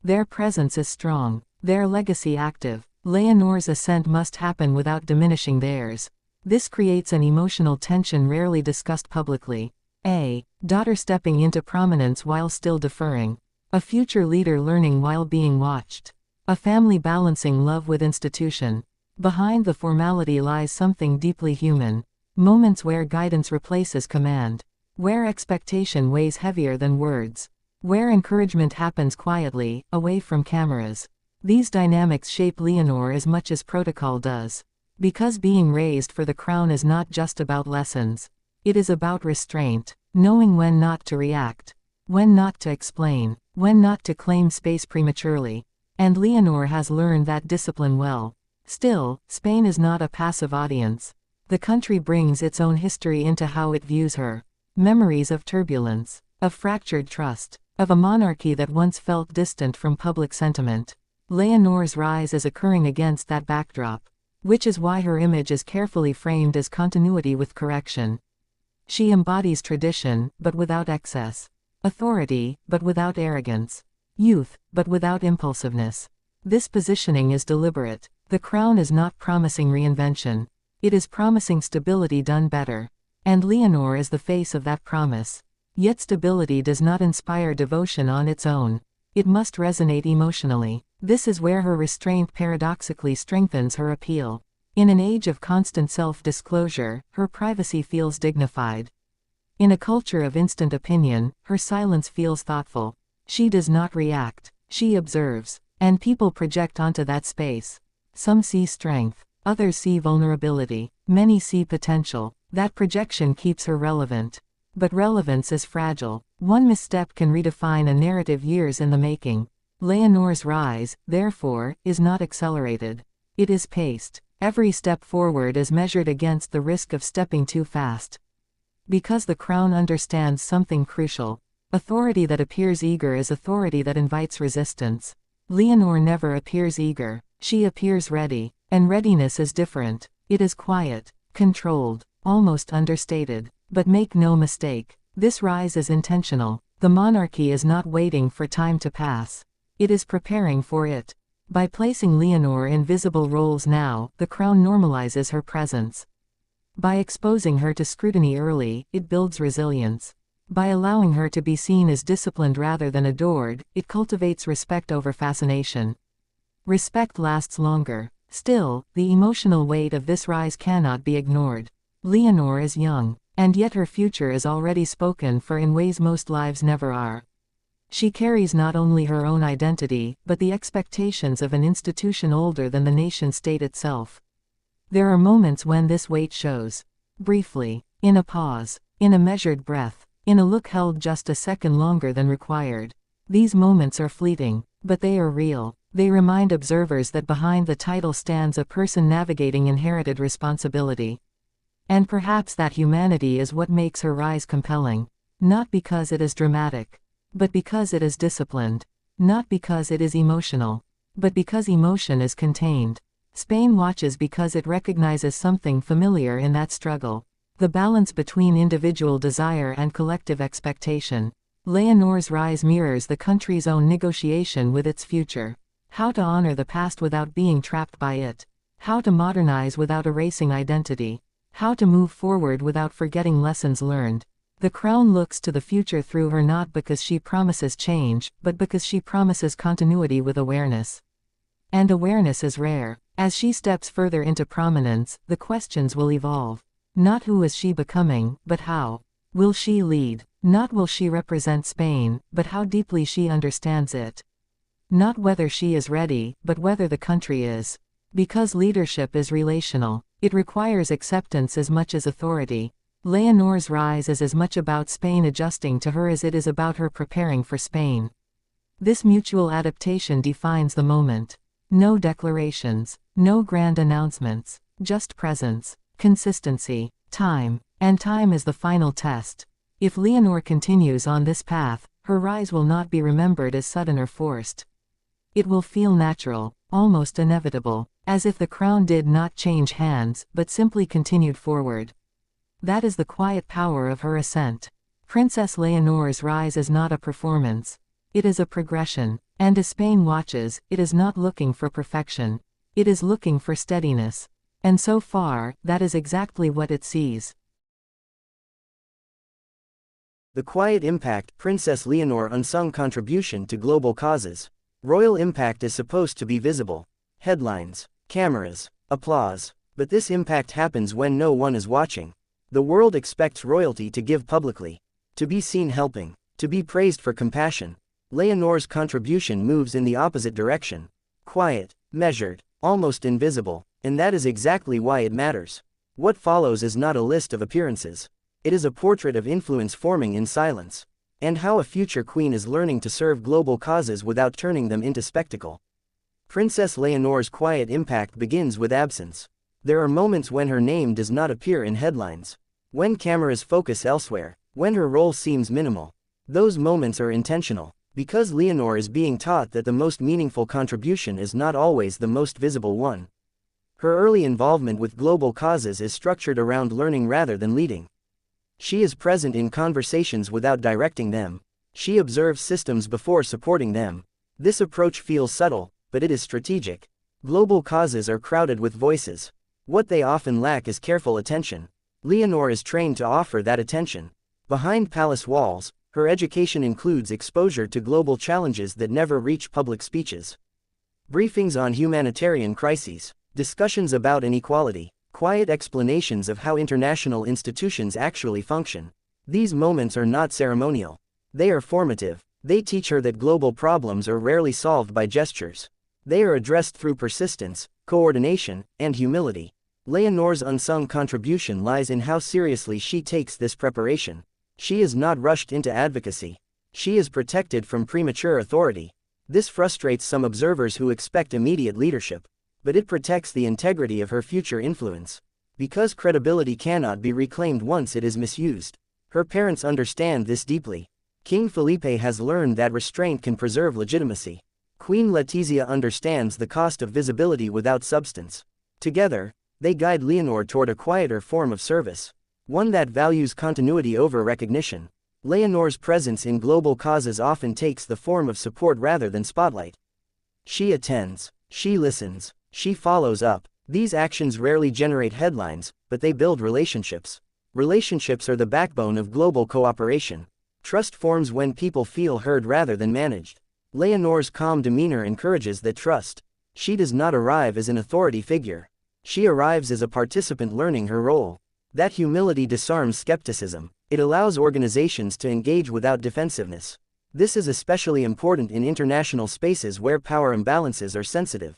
Their presence is strong, their legacy active. Leonor's ascent must happen without diminishing theirs. This creates an emotional tension rarely discussed publicly. A daughter stepping into prominence while still deferring. A future leader learning while being watched. A family balancing love with institution. Behind the formality lies something deeply human. Moments where guidance replaces command. Where expectation weighs heavier than words. Where encouragement happens quietly, away from cameras. These dynamics shape Leonor as much as protocol does. Because being raised for the crown is not just about lessons. It is about restraint, knowing when not to react, when not to explain, when not to claim space prematurely. And Leonor has learned that discipline well. Still, Spain is not a passive audience. The country brings its own history into how it views her. Memories of turbulence, of fractured trust, of a monarchy that once felt distant from public sentiment. Leonor's rise is occurring against that backdrop, which is why her image is carefully framed as continuity with correction. She embodies tradition, but without excess. Authority, but without arrogance. Youth, but without impulsiveness. This positioning is deliberate. The crown is not promising reinvention. It is promising stability done better. And Leonor is the face of that promise. Yet stability does not inspire devotion on its own. It must resonate emotionally. This is where her restraint paradoxically strengthens her appeal. In an age of constant self-disclosure, her privacy feels dignified. In a culture of instant opinion, her silence feels thoughtful. She does not react. She observes. And people project onto that space. Some see strength. Others see vulnerability. Many see potential. That projection keeps her relevant. But relevance is fragile. One misstep can redefine a narrative years in the making. Leonor's rise, therefore, is not accelerated. It is paced. Every step forward is measured against the risk of stepping too fast. Because the crown understands something crucial. Authority that appears eager is authority that invites resistance. Leonor never appears eager. She appears ready. And readiness is different. It is quiet, controlled, almost understated. But make no mistake, this rise is intentional. The monarchy is not waiting for time to pass. It is preparing for it. By placing Leonor in visible roles now, the crown normalizes her presence. By exposing her to scrutiny early, it builds resilience. By allowing her to be seen as disciplined rather than adored, it cultivates respect over fascination. Respect lasts longer. Still, the emotional weight of this rise cannot be ignored. Leonor is young, and yet her future is already spoken for in ways most lives never are. She carries not only her own identity, but the expectations of an institution older than the nation-state itself. There are moments when this weight shows. Briefly, in a pause, in a measured breath, in a look held just a second longer than required. These moments are fleeting, but they are real. They remind observers that behind the title stands a person navigating inherited responsibility. And perhaps that humanity is what makes her rise compelling. Not because it is dramatic, but because it is disciplined. Not because it is emotional, but because emotion is contained. Spain watches because it recognizes something familiar in that struggle. The balance between individual desire and collective expectation. Leonor's rise mirrors the country's own negotiation with its future. How to honor the past without being trapped by it. How to modernize without erasing identity. How to move forward without forgetting lessons learned. The crown looks to the future through her not because she promises change, but because she promises continuity with awareness. And awareness is rare. As she steps further into prominence, the questions will evolve. Not who is she becoming, but how. Will she lead? Not will she represent Spain, but how deeply she understands it. Not whether she is ready, but whether the country is. Because leadership is relational. It requires acceptance as much as authority. Leonor's rise is as much about Spain adjusting to her as it is about her preparing for Spain. This mutual adaptation defines the moment. No declarations, no grand announcements, just presence, consistency, time. And time is the final test. If Leonor continues on this path, her rise will not be remembered as sudden or forced. It will feel natural, almost inevitable, as if the crown did not change hands, but simply continued forward. That is the quiet power of her ascent. Princess Leonor's rise is not a performance. It is a progression. And as Spain watches, it is not looking for perfection. It is looking for steadiness. And so far, that is exactly what it sees. The quiet impact, Princess Leonor unsung contribution to global causes. Royal impact is supposed to be visible. Headlines, cameras, applause. But this impact happens when no one is watching. The world expects royalty to give publicly. To be seen helping. To be praised for compassion. Leonor's contribution moves in the opposite direction. Quiet, measured, almost invisible. And that is exactly why it matters. What follows is not a list of appearances. It is a portrait of influence forming in silence. And how a future queen is learning to serve global causes without turning them into spectacle. Princess Leonor's quiet impact begins with absence. There are moments when her name does not appear in headlines. When cameras focus elsewhere. When her role seems minimal. Those moments are intentional, because Leonor is being taught that the most meaningful contribution is not always the most visible one. Her early involvement with global causes is structured around learning rather than leading. She is present in conversations without directing them. She observes systems before supporting them. This approach feels subtle, but it is strategic. Global causes are crowded with voices. What they often lack is careful attention. Leonor is trained to offer that attention. Behind palace walls, her education includes exposure to global challenges that never reach public speeches. Briefings on humanitarian crises, discussions about inequality, quiet explanations of how international institutions actually function. These moments are not ceremonial. They are formative. They teach her that global problems are rarely solved by gestures. They are addressed through persistence, coordination, and humility. Leonor's unsung contribution lies in how seriously she takes this preparation. She is not rushed into advocacy. She is protected from premature authority. This frustrates some observers who expect immediate leadership. But it protects the integrity of her future influence. Because credibility cannot be reclaimed once it is misused. Her parents understand this deeply. King Felipe has learned that restraint can preserve legitimacy. Queen Letizia understands the cost of visibility without substance. Together, they guide Leonor toward a quieter form of service. One that values continuity over recognition. Leonor's presence in global causes often takes the form of support rather than spotlight. She attends. She listens. She follows up. These actions rarely generate headlines, but they build relationships. Relationships are the backbone of global cooperation. Trust forms when people feel heard rather than managed. Leonor's calm demeanor encourages that trust. She does not arrive as an authority figure. She arrives as a participant learning her role. That humility disarms skepticism. It allows organizations to engage without defensiveness. This is especially important in international spaces where power imbalances are sensitive.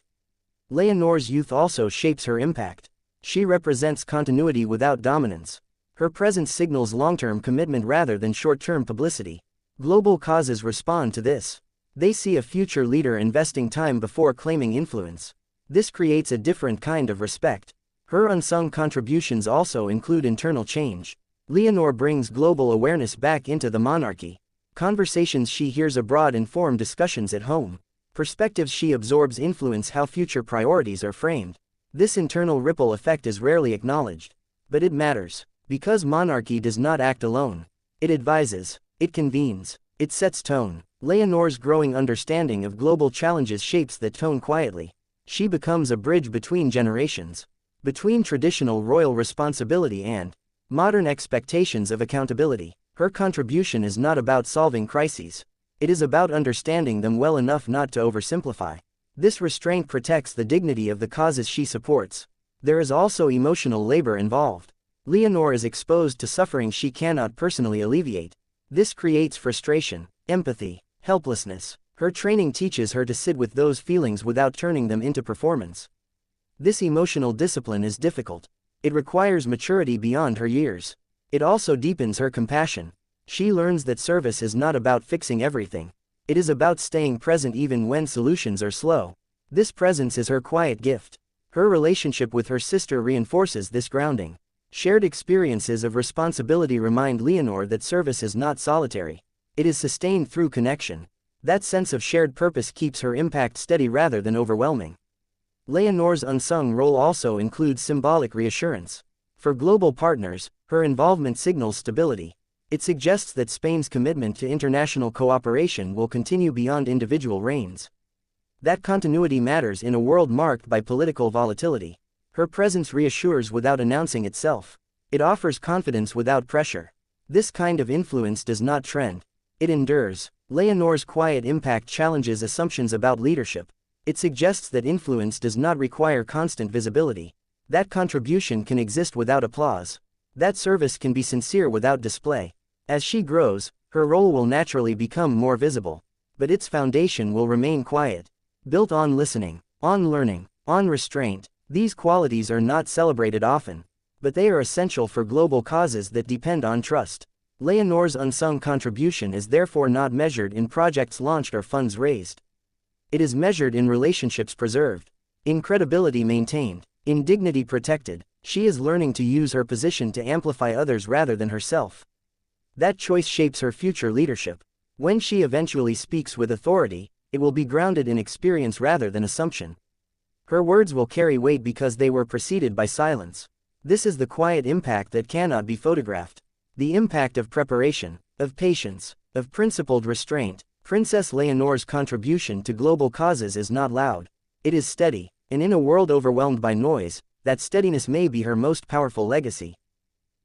Leonor's youth also shapes her impact. She represents continuity without dominance. Her presence signals long-term commitment rather than short-term publicity. Global causes respond to this. They see a future leader investing time before claiming influence. This creates a different kind of respect. Her unsung contributions also include internal change. Leonor brings global awareness back into the monarchy. Conversations she hears abroad inform discussions at home. Perspectives she absorbs influence how future priorities are framed. This internal ripple effect is rarely acknowledged. But it matters. Because monarchy does not act alone. It advises. It convenes. It sets tone. Leonor's growing understanding of global challenges shapes that tone quietly. She becomes a bridge between generations. Between traditional royal responsibility and modern expectations of accountability. Her contribution is not about solving crises. It is about understanding them well enough not to oversimplify. This restraint protects the dignity of the causes she supports. There is also emotional labor involved. Leonor is exposed to suffering she cannot personally alleviate. This creates frustration, empathy, helplessness. Her training teaches her to sit with those feelings without turning them into performance. This emotional discipline is difficult. It requires maturity beyond her years. It also deepens her compassion. She learns that service is not about fixing everything. It is about staying present even when solutions are slow. This presence is her quiet gift. Her relationship with her sister reinforces this grounding. Shared experiences of responsibility remind Leonor that service is not solitary. It is sustained through connection. That sense of shared purpose keeps her impact steady rather than overwhelming. Leonor's unsung role also includes symbolic reassurance. For global partners, her involvement signals stability. It suggests that Spain's commitment to international cooperation will continue beyond individual reigns. That continuity matters in a world marked by political volatility. Her presence reassures without announcing itself. It offers confidence without pressure. This kind of influence does not trend. It endures. Leonor's quiet impact challenges assumptions about leadership. It suggests that influence does not require constant visibility. That contribution can exist without applause. That service can be sincere without display. As she grows, her role will naturally become more visible. But its foundation will remain quiet. Built on listening, on learning, on restraint. These qualities are not celebrated often. But they are essential for global causes that depend on trust. Leonor's unsung contribution is therefore not measured in projects launched or funds raised. It is measured in relationships preserved, in credibility maintained, in dignity protected. She is learning to use her position to amplify others rather than herself. That choice shapes her future leadership. When she eventually speaks with authority, it will be grounded in experience rather than assumption. Her words will carry weight because they were preceded by silence. This is the quiet impact that cannot be photographed. The impact of preparation, of patience, of principled restraint. Princess Leonor's contribution to global causes is not loud. It is steady, and in a world overwhelmed by noise, that steadiness may be her most powerful legacy.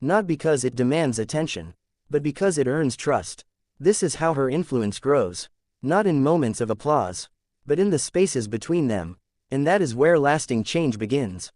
Not because it demands attention, but because it earns trust. This is how her influence grows. Not in moments of applause, but in the spaces between them, and that is where lasting change begins.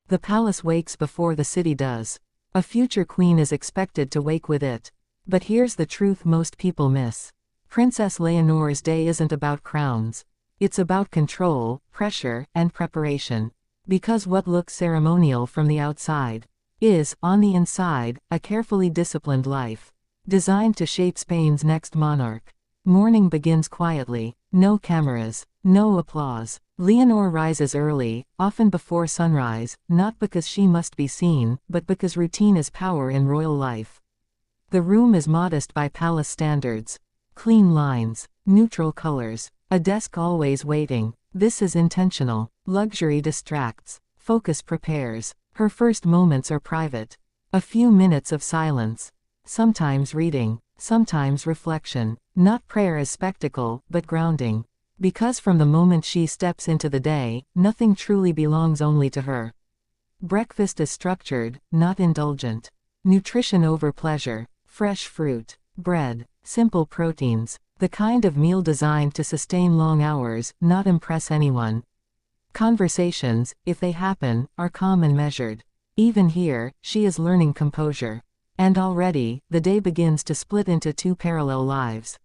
The palace wakes before the city does. A future queen is expected to wake with it. But here's the truth most people miss. Princess Leonor's day isn't about crowns. It's about control, pressure, and preparation. Because what looks ceremonial from the outside is, on the inside, a carefully disciplined life, designed to shape Spain's next monarch. Morning begins quietly. No cameras, no applause. Leonor rises early, often before sunrise, not because she must be seen, but because routine is power in royal life. The room is modest by palace standards. Clean lines, neutral colors, a desk always waiting. This is intentional. Luxury distracts. Focus prepares. Her first moments are private. A few minutes of silence. Sometimes reading, sometimes reflection. Not prayer as spectacle, but grounding. Because from the moment she steps into the day, nothing truly belongs only to her. Breakfast is structured, not indulgent. Nutrition over pleasure. Fresh fruit, bread, simple proteins. The kind of meal designed to sustain long hours, not impress anyone. Conversations, if they happen, are calm and measured. Even here, she is learning composure. And already, the day begins to split into two parallel lives.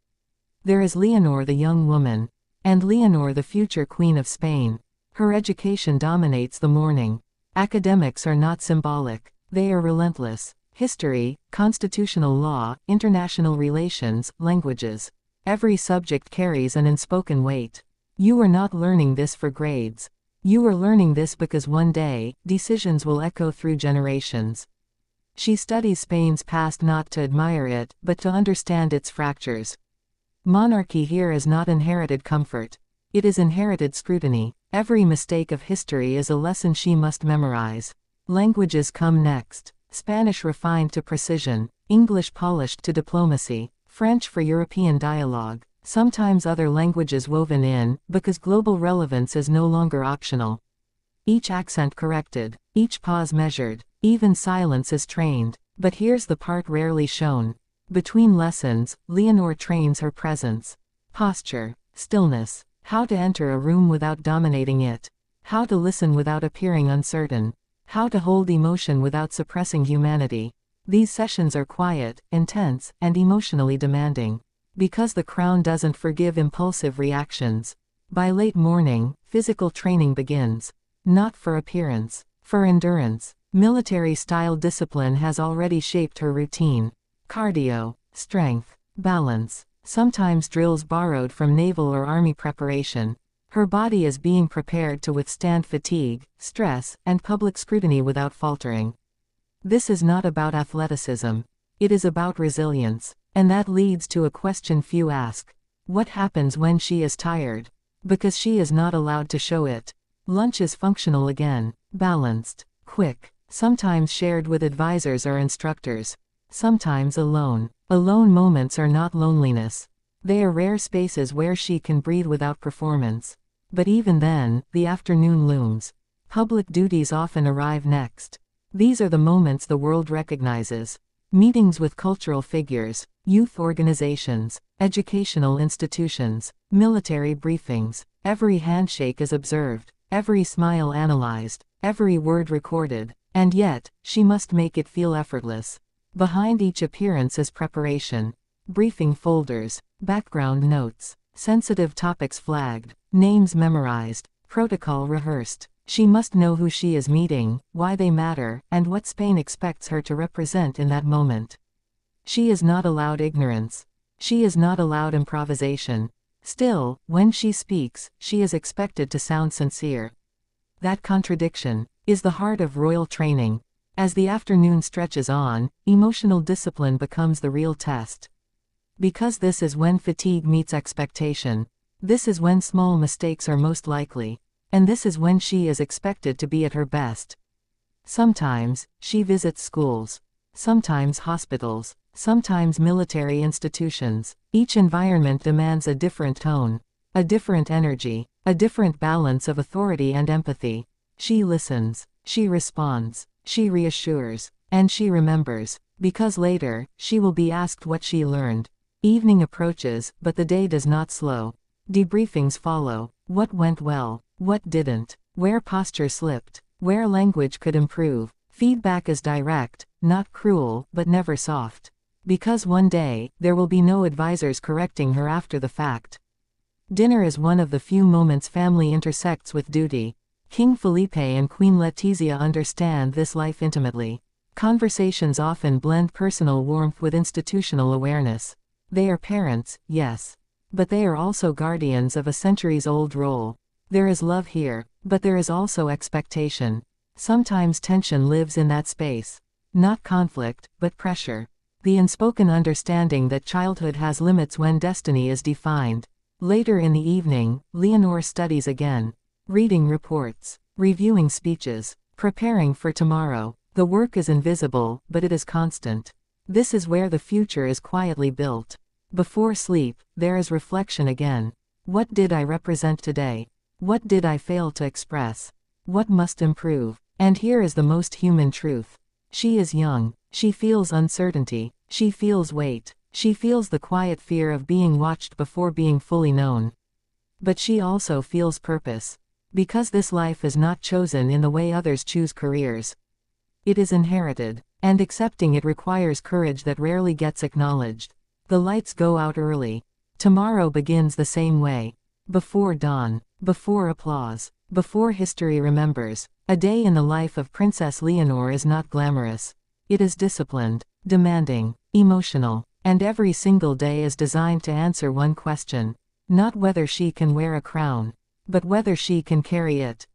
There is Leonor the young woman, and Leonor the future Queen of Spain. Her education dominates the morning. Academics are not symbolic, they are relentless. History, constitutional law, international relations, languages. Every subject carries an unspoken weight. You are not learning this for grades. You are learning this because one day, decisions will echo through generations. She studies Spain's past not to admire it, but to understand its fractures. Monarchy here is not inherited comfort. It is inherited scrutiny. Every mistake of history is a lesson she must memorize. Languages come next. Spanish refined to precision, English polished to diplomacy, French for European dialogue, sometimes other languages woven in, because global relevance is no longer optional. Each accent corrected, each pause measured, even silence is trained. But here's the part rarely shown. Between lessons, Leonor trains her presence. Posture, stillness, how to enter a room without dominating it, how to listen without appearing uncertain, how to hold emotion without suppressing humanity. These sessions are quiet, intense, and emotionally demanding. Because the crown doesn't forgive impulsive reactions. By late morning, physical training begins. Not for appearance, for endurance. Military-style discipline has already shaped her routine. Cardio, strength, balance, sometimes drills borrowed from naval or army preparation. Her body is being prepared to withstand fatigue, stress, and public scrutiny without faltering. This is not about athleticism. It is about resilience. And that leads to a question few ask. What happens when she is tired? Because she is not allowed to show it. Lunch is functional again, balanced, quick, sometimes shared with advisors or instructors. Sometimes alone. Alone moments are not loneliness. They are rare spaces where she can breathe without performance. But even then, the afternoon looms. Public duties often arrive next. These are the moments the world recognizes. Meetings with cultural figures, youth organizations, educational institutions, military briefings. Every handshake is observed, every smile analyzed, every word recorded. And yet, she must make it feel effortless. Behind each appearance is preparation. Briefing folders, background notes, sensitive topics flagged, names memorized, protocol rehearsed. She must know who she is meeting, why they matter, and what Spain expects her to represent in that moment. She is not allowed ignorance. She is not allowed improvisation. Still, when she speaks, she is expected to sound sincere. That contradiction is the heart of royal training. As the afternoon stretches on, emotional discipline becomes the real test. Because this is when fatigue meets expectation. This is when small mistakes are most likely. And this is when she is expected to be at her best. Sometimes, she visits schools. Sometimes hospitals. Sometimes military institutions. Each environment demands a different tone. A different energy. A different balance of authority and empathy. She listens. She responds. She reassures. And she remembers. Because later, she will be asked what she learned. Evening approaches, but the day does not slow. Debriefings follow. What went well? What didn't? Where posture slipped? Where language could improve? Feedback is direct, not cruel, but never soft. Because one day, there will be no advisors correcting her after the fact. Dinner is one of the few moments family intersects with duty. King Felipe and Queen Letizia understand this life intimately. Conversations often blend personal warmth with institutional awareness. They are parents, yes. But they are also guardians of a centuries-old role. There is love here, but there is also expectation. Sometimes tension lives in that space. Not conflict, but pressure. The unspoken understanding that childhood has limits when destiny is defined. Later in the evening, Leonor studies again. Reading reports. Reviewing speeches. Preparing for tomorrow. The work is invisible, but it is constant. This is where the future is quietly built. Before sleep, there is reflection again. What did I represent today? What did I fail to express? What must improve? And here is the most human truth. She is young. She feels uncertainty. She feels weight. She feels the quiet fear of being watched before being fully known. But she also feels purpose. Because this life is not chosen in the way others choose careers. It is inherited. And accepting it requires courage that rarely gets acknowledged. The lights go out early. Tomorrow begins the same way. Before dawn. Before applause. Before history remembers. A day in the life of Princess Leonor is not glamorous. It is disciplined, demanding, emotional, and every single day is designed to answer one question. Not whether she can wear a crown, but whether she can carry it.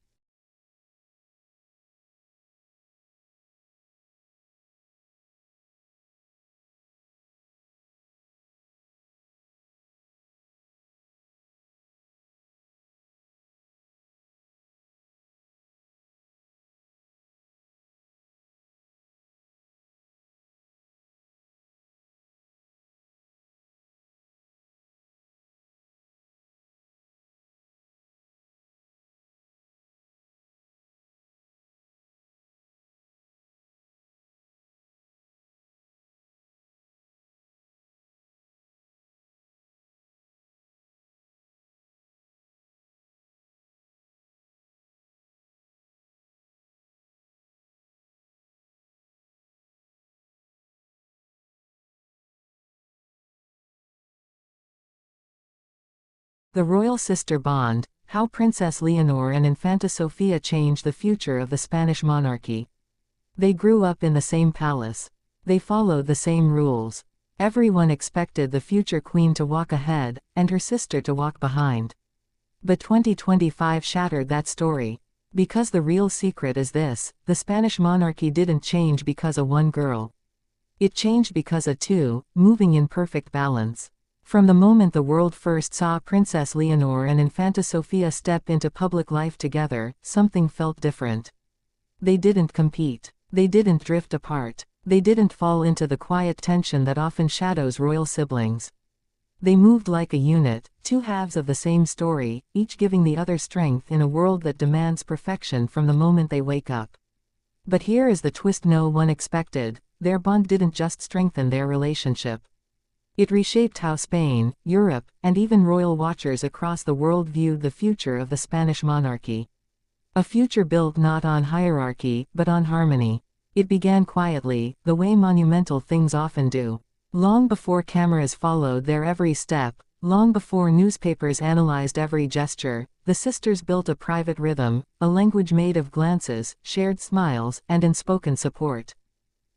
The royal sister bond, how Princess Leonor and Infanta Sofia changed the future of the Spanish monarchy. They grew up in the same palace. They followed the same rules. Everyone expected the future queen to walk ahead, and her sister to walk behind. But 2025 shattered that story. Because the real secret is this: the Spanish monarchy didn't change because of one girl. It changed because of two, moving in perfect balance. From the moment the world first saw Princess Leonor and Infanta Sofia step into public life together, something felt different. They didn't compete. They didn't drift apart. They didn't fall into the quiet tension that often shadows royal siblings. They moved like a unit, two halves of the same story, each giving the other strength in a world that demands perfection from the moment they wake up. But here is the twist no one expected: their bond didn't just strengthen their relationship. It reshaped how Spain, Europe, and even royal watchers across the world viewed the future of the Spanish monarchy. A future built not on hierarchy, but on harmony. It began quietly, the way monumental things often do. Long before cameras followed their every step, long before newspapers analyzed every gesture, the sisters built a private rhythm, a language made of glances, shared smiles, and unspoken support.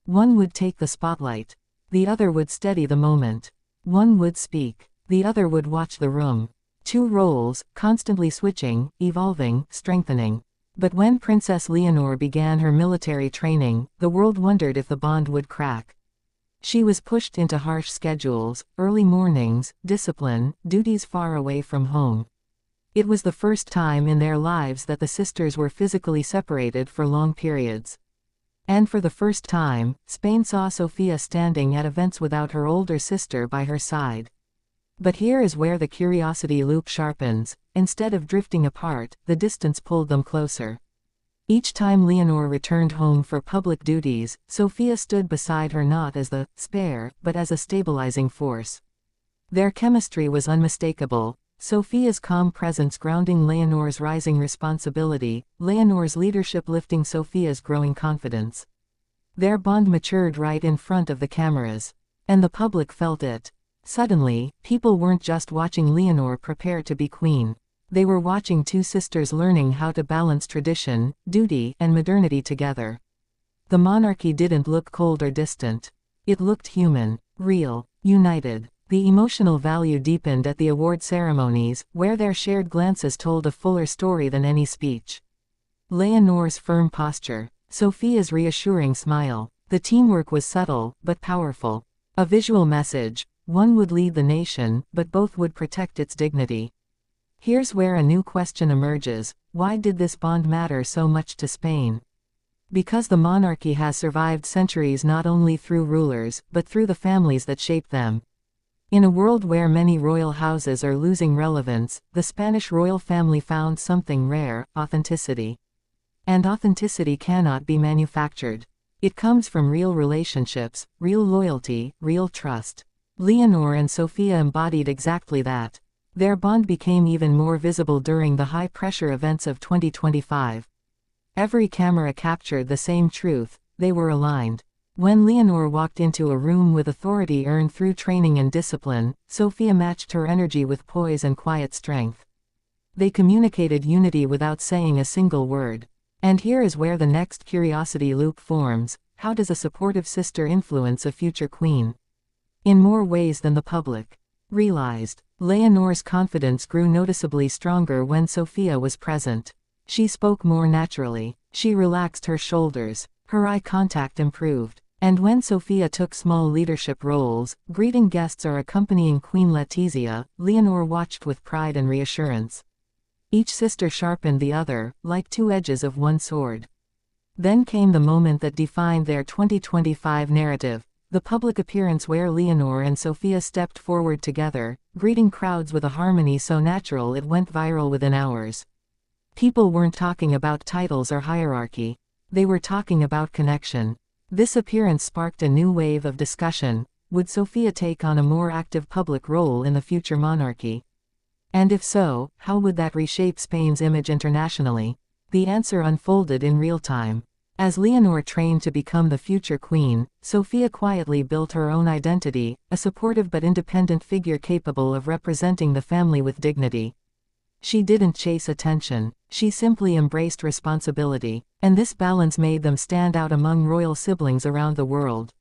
One would take the spotlight. The other would steady the moment. One would speak. The other would watch the room. Two roles, constantly switching, evolving, strengthening. But when Princess Leonor began her military training, the world wondered if the bond would crack. She was pushed into harsh schedules, early mornings, discipline, duties far away from home. It was the first time in their lives that the sisters were physically separated for long periods. And for the first time, Spain saw Sofia standing at events without her older sister by her side. But here is where the curiosity loop sharpens. Instead of drifting apart, the distance pulled them closer. Each time Leonor returned home for public duties, Sofia stood beside her not as the spare, but as a stabilizing force. Their chemistry was unmistakable. Sofia's calm presence grounding Leonor's rising responsibility, Leonor's leadership lifting Sofia's growing confidence. Their bond matured right in front of the cameras. And the public felt it. Suddenly, people weren't just watching Leonor prepare to be queen. They were watching two sisters learning how to balance tradition, duty, and modernity together. The monarchy didn't look cold or distant. It looked human, real, united. The emotional value deepened at the award ceremonies, where their shared glances told a fuller story than any speech. Leonor's firm posture, Sofia's reassuring smile. The teamwork was subtle, but powerful. A visual message: one would lead the nation, but both would protect its dignity. Here's where a new question emerges: why did this bond matter so much to Spain? Because the monarchy has survived centuries not only through rulers, but through the families that shaped them. In a world where many royal houses are losing relevance, the Spanish royal family found something rare: authenticity. And authenticity cannot be manufactured. It comes from real relationships, real loyalty, real trust. Leonor and Sofia embodied exactly that. Their bond became even more visible during the high-pressure events of 2025. Every camera captured the same truth: they were aligned. When Leonor walked into a room with authority earned through training and discipline, Sofia matched her energy with poise and quiet strength. They communicated unity without saying a single word. And here is where the next curiosity loop forms: how does a supportive sister influence a future queen? In more ways than the public realized. Leonor's confidence grew noticeably stronger when Sophia was present. She spoke more naturally. She relaxed her shoulders. Her eye contact improved. And when Sophia took small leadership roles, greeting guests or accompanying Queen Letizia, Leonor watched with pride and reassurance. Each sister sharpened the other, like two edges of one sword. Then came the moment that defined their 2025 narrative, the public appearance where Leonor and Sophia stepped forward together, greeting crowds with a harmony so natural it went viral within hours. People weren't talking about titles or hierarchy. They were talking about connection. This appearance sparked a new wave of discussion. Would Sophia take on a more active public role in the future monarchy? And if so, how would that reshape Spain's image internationally? The answer unfolded in real time. As Leonor trained to become the future queen, Sophia quietly built her own identity, a supportive but independent figure capable of representing the family with dignity. She didn't chase attention. She simply embraced responsibility, and this balance made them stand out among royal siblings around the world.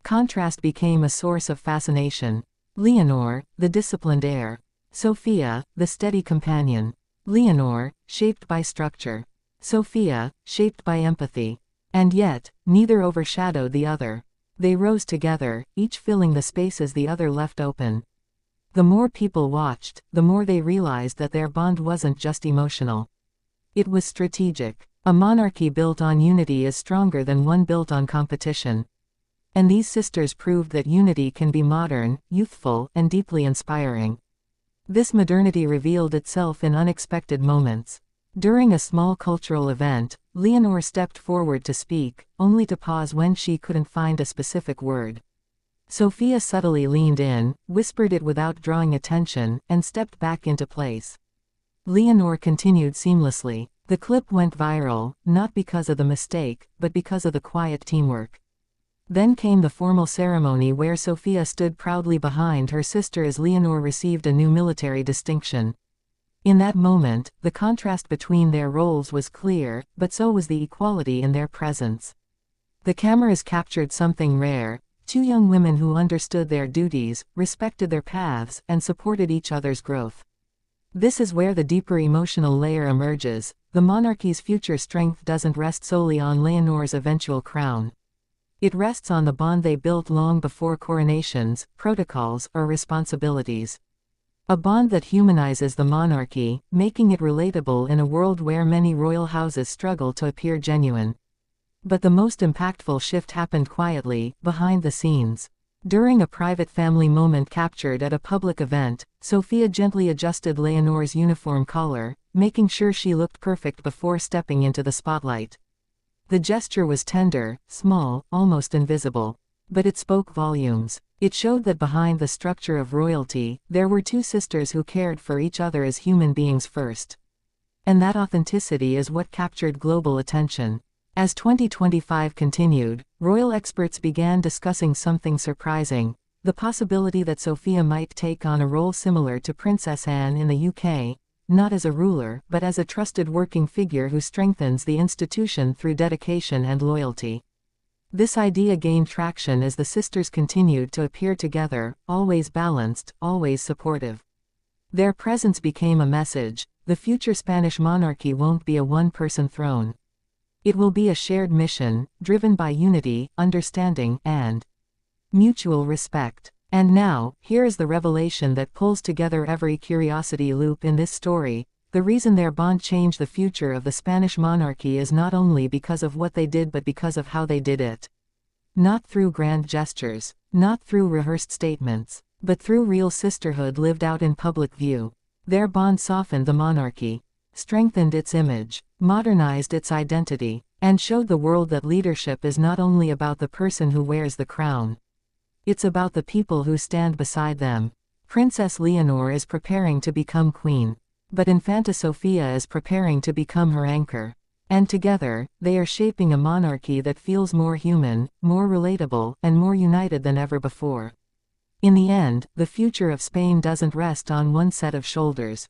Contrast became a source of fascination. Leonor, the disciplined heir. Sophia, the steady companion. Leonor, shaped by structure. Sophia, shaped by empathy. And yet, neither overshadowed the other. They rose together, each filling the spaces the other left open. The more people watched, the more they realized that their bond wasn't just emotional. It was strategic. A monarchy built on unity is stronger than one built on competition. And these sisters proved that unity can be modern, youthful, and deeply inspiring. This modernity revealed itself in unexpected moments. During a small cultural event, Leonor stepped forward to speak, only to pause when she couldn't find a specific word. Sophia subtly leaned in, whispered it without drawing attention, and stepped back into place. Leonor continued seamlessly. The clip went viral, not because of the mistake, but because of the quiet teamwork. Then came the formal ceremony where Sophia stood proudly behind her sister as Leonor received a new military distinction. In that moment, the contrast between their roles was clear, but so was the equality in their presence. The cameras captured something rare. Two young women who understood their duties, respected their paths, and supported each other's growth. This is where the deeper emotional layer emerges. The monarchy's future strength doesn't rest solely on Leonor's eventual crown. It rests on the bond they built long before coronations, protocols, or responsibilities. A bond that humanizes the monarchy, making it relatable in a world where many royal houses struggle to appear genuine. But the most impactful shift happened quietly, behind the scenes. During a private family moment captured at a public event, Sophia gently adjusted Leonor's uniform collar, making sure she looked perfect before stepping into the spotlight. The gesture was tender, small, almost invisible. But it spoke volumes. It showed that behind the structure of royalty, there were two sisters who cared for each other as human beings first. And that authenticity is what captured global attention. As 2025 continued, royal experts began discussing something surprising: the possibility that Sophia might take on a role similar to Princess Anne in the UK, not as a ruler, but as a trusted working figure who strengthens the institution through dedication and loyalty. This idea gained traction as the sisters continued to appear together, always balanced, always supportive. Their presence became a message: the future Spanish monarchy won't be a one-person throne. It will be a shared mission, driven by unity, understanding, and mutual respect. And now, here is the revelation that pulls together every curiosity loop in this story. The reason their bond changed the future of the Spanish monarchy is not only because of what they did but because of how they did it. Not through grand gestures, not through rehearsed statements, but through real sisterhood lived out in public view. Their bond softened the monarchy, strengthened its image, modernized its identity, and showed the world that leadership is not only about the person who wears the crown. It's about the people who stand beside them. Princess Leonor is preparing to become queen, but Infanta Sofia is preparing to become her anchor. And together, they are shaping a monarchy that feels more human, more relatable, and more united than ever before. In the end, the future of Spain doesn't rest on one set of shoulders.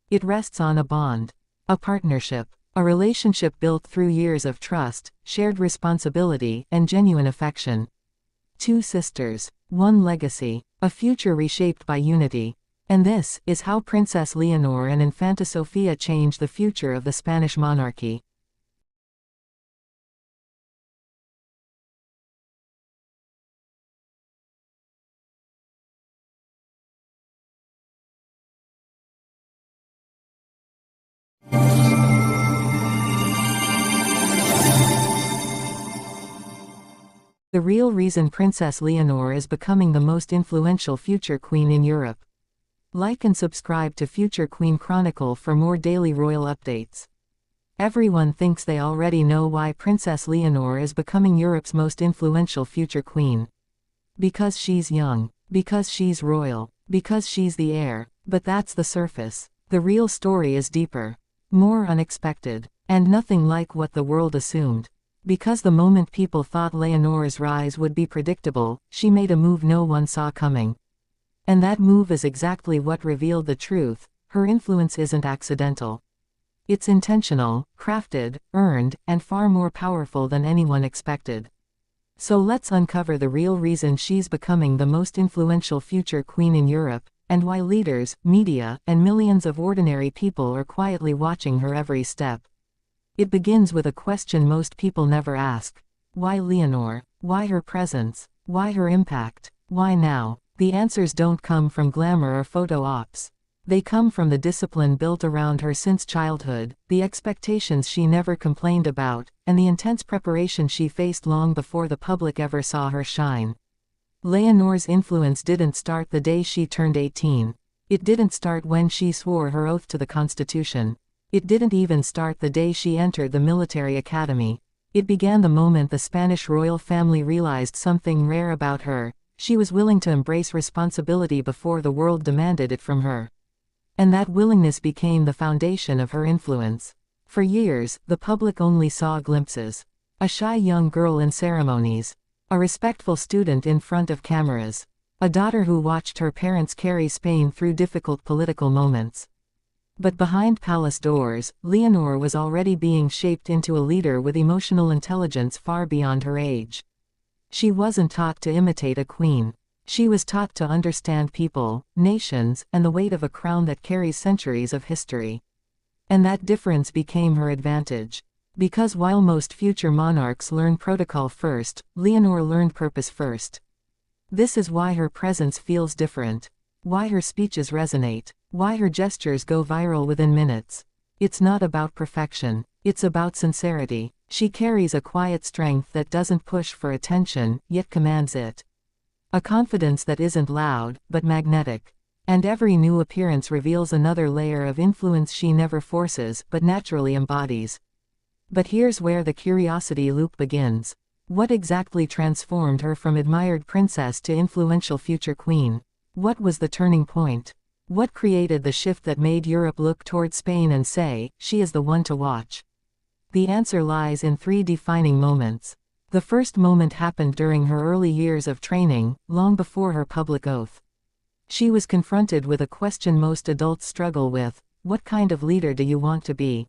It rests on a bond, a partnership, a relationship built through years of trust, shared responsibility, and genuine affection. Two sisters, one legacy, a future reshaped by unity. And this is how Princess Leonor and Infanta Sofia changed the future of the Spanish monarchy. The real reason Princess Leonor is becoming the most influential future queen in Europe. Like and subscribe to Future Queen Chronicle for more daily royal updates. Everyone thinks they already know why Princess Leonor is becoming Europe's most influential future queen. Because she's young. Because she's royal. Because she's the heir. But that's the surface. The real story is deeper. More unexpected. And nothing like what the world assumed. Because the moment people thought Leonor's rise would be predictable, she made a move no one saw coming. And that move is exactly what revealed the truth: her influence isn't accidental. It's intentional, crafted, earned, and far more powerful than anyone expected. So let's uncover the real reason she's becoming the most influential future queen in Europe, and why leaders, media, and millions of ordinary people are quietly watching her every step. It begins with a question most people never ask. Why Leonor? Why her presence? Why her impact? Why now? The answers don't come from glamour or photo ops. They come from the discipline built around her since childhood, the expectations she never complained about, and the intense preparation she faced long before the public ever saw her shine. Leonor's influence didn't start the day she turned 18. It didn't start when she swore her oath to the Constitution. It didn't even start the day she entered the military academy. It began the moment the Spanish royal family realized something rare about her: she was willing to embrace responsibility before the world demanded it from her. And that willingness became the foundation of her influence. For years, the public only saw glimpses. A shy young girl in ceremonies. A respectful student in front of cameras. A daughter who watched her parents carry Spain through difficult political moments. But behind palace doors, Leonor was already being shaped into a leader with emotional intelligence far beyond her age. She wasn't taught to imitate a queen. She was taught to understand people, nations, and the weight of a crown that carries centuries of history. And that difference became her advantage. Because while most future monarchs learn protocol first, Leonor learned purpose first. This is why her presence feels different. Why her speeches resonate. Why her gestures go viral within minutes. It's not about perfection. It's about sincerity. She carries a quiet strength that doesn't push for attention, yet commands it. A confidence that isn't loud, but magnetic. And every new appearance reveals another layer of influence she never forces, but naturally embodies. But here's where the curiosity loop begins. What exactly transformed her from admired princess to influential future queen? What was the turning point? What created the shift that made Europe look toward Spain and say, she is the one to watch? The answer lies in three defining moments. The first moment happened during her early years of training, long before her public oath. She was confronted with a question most adults struggle with: what kind of leader do you want to be?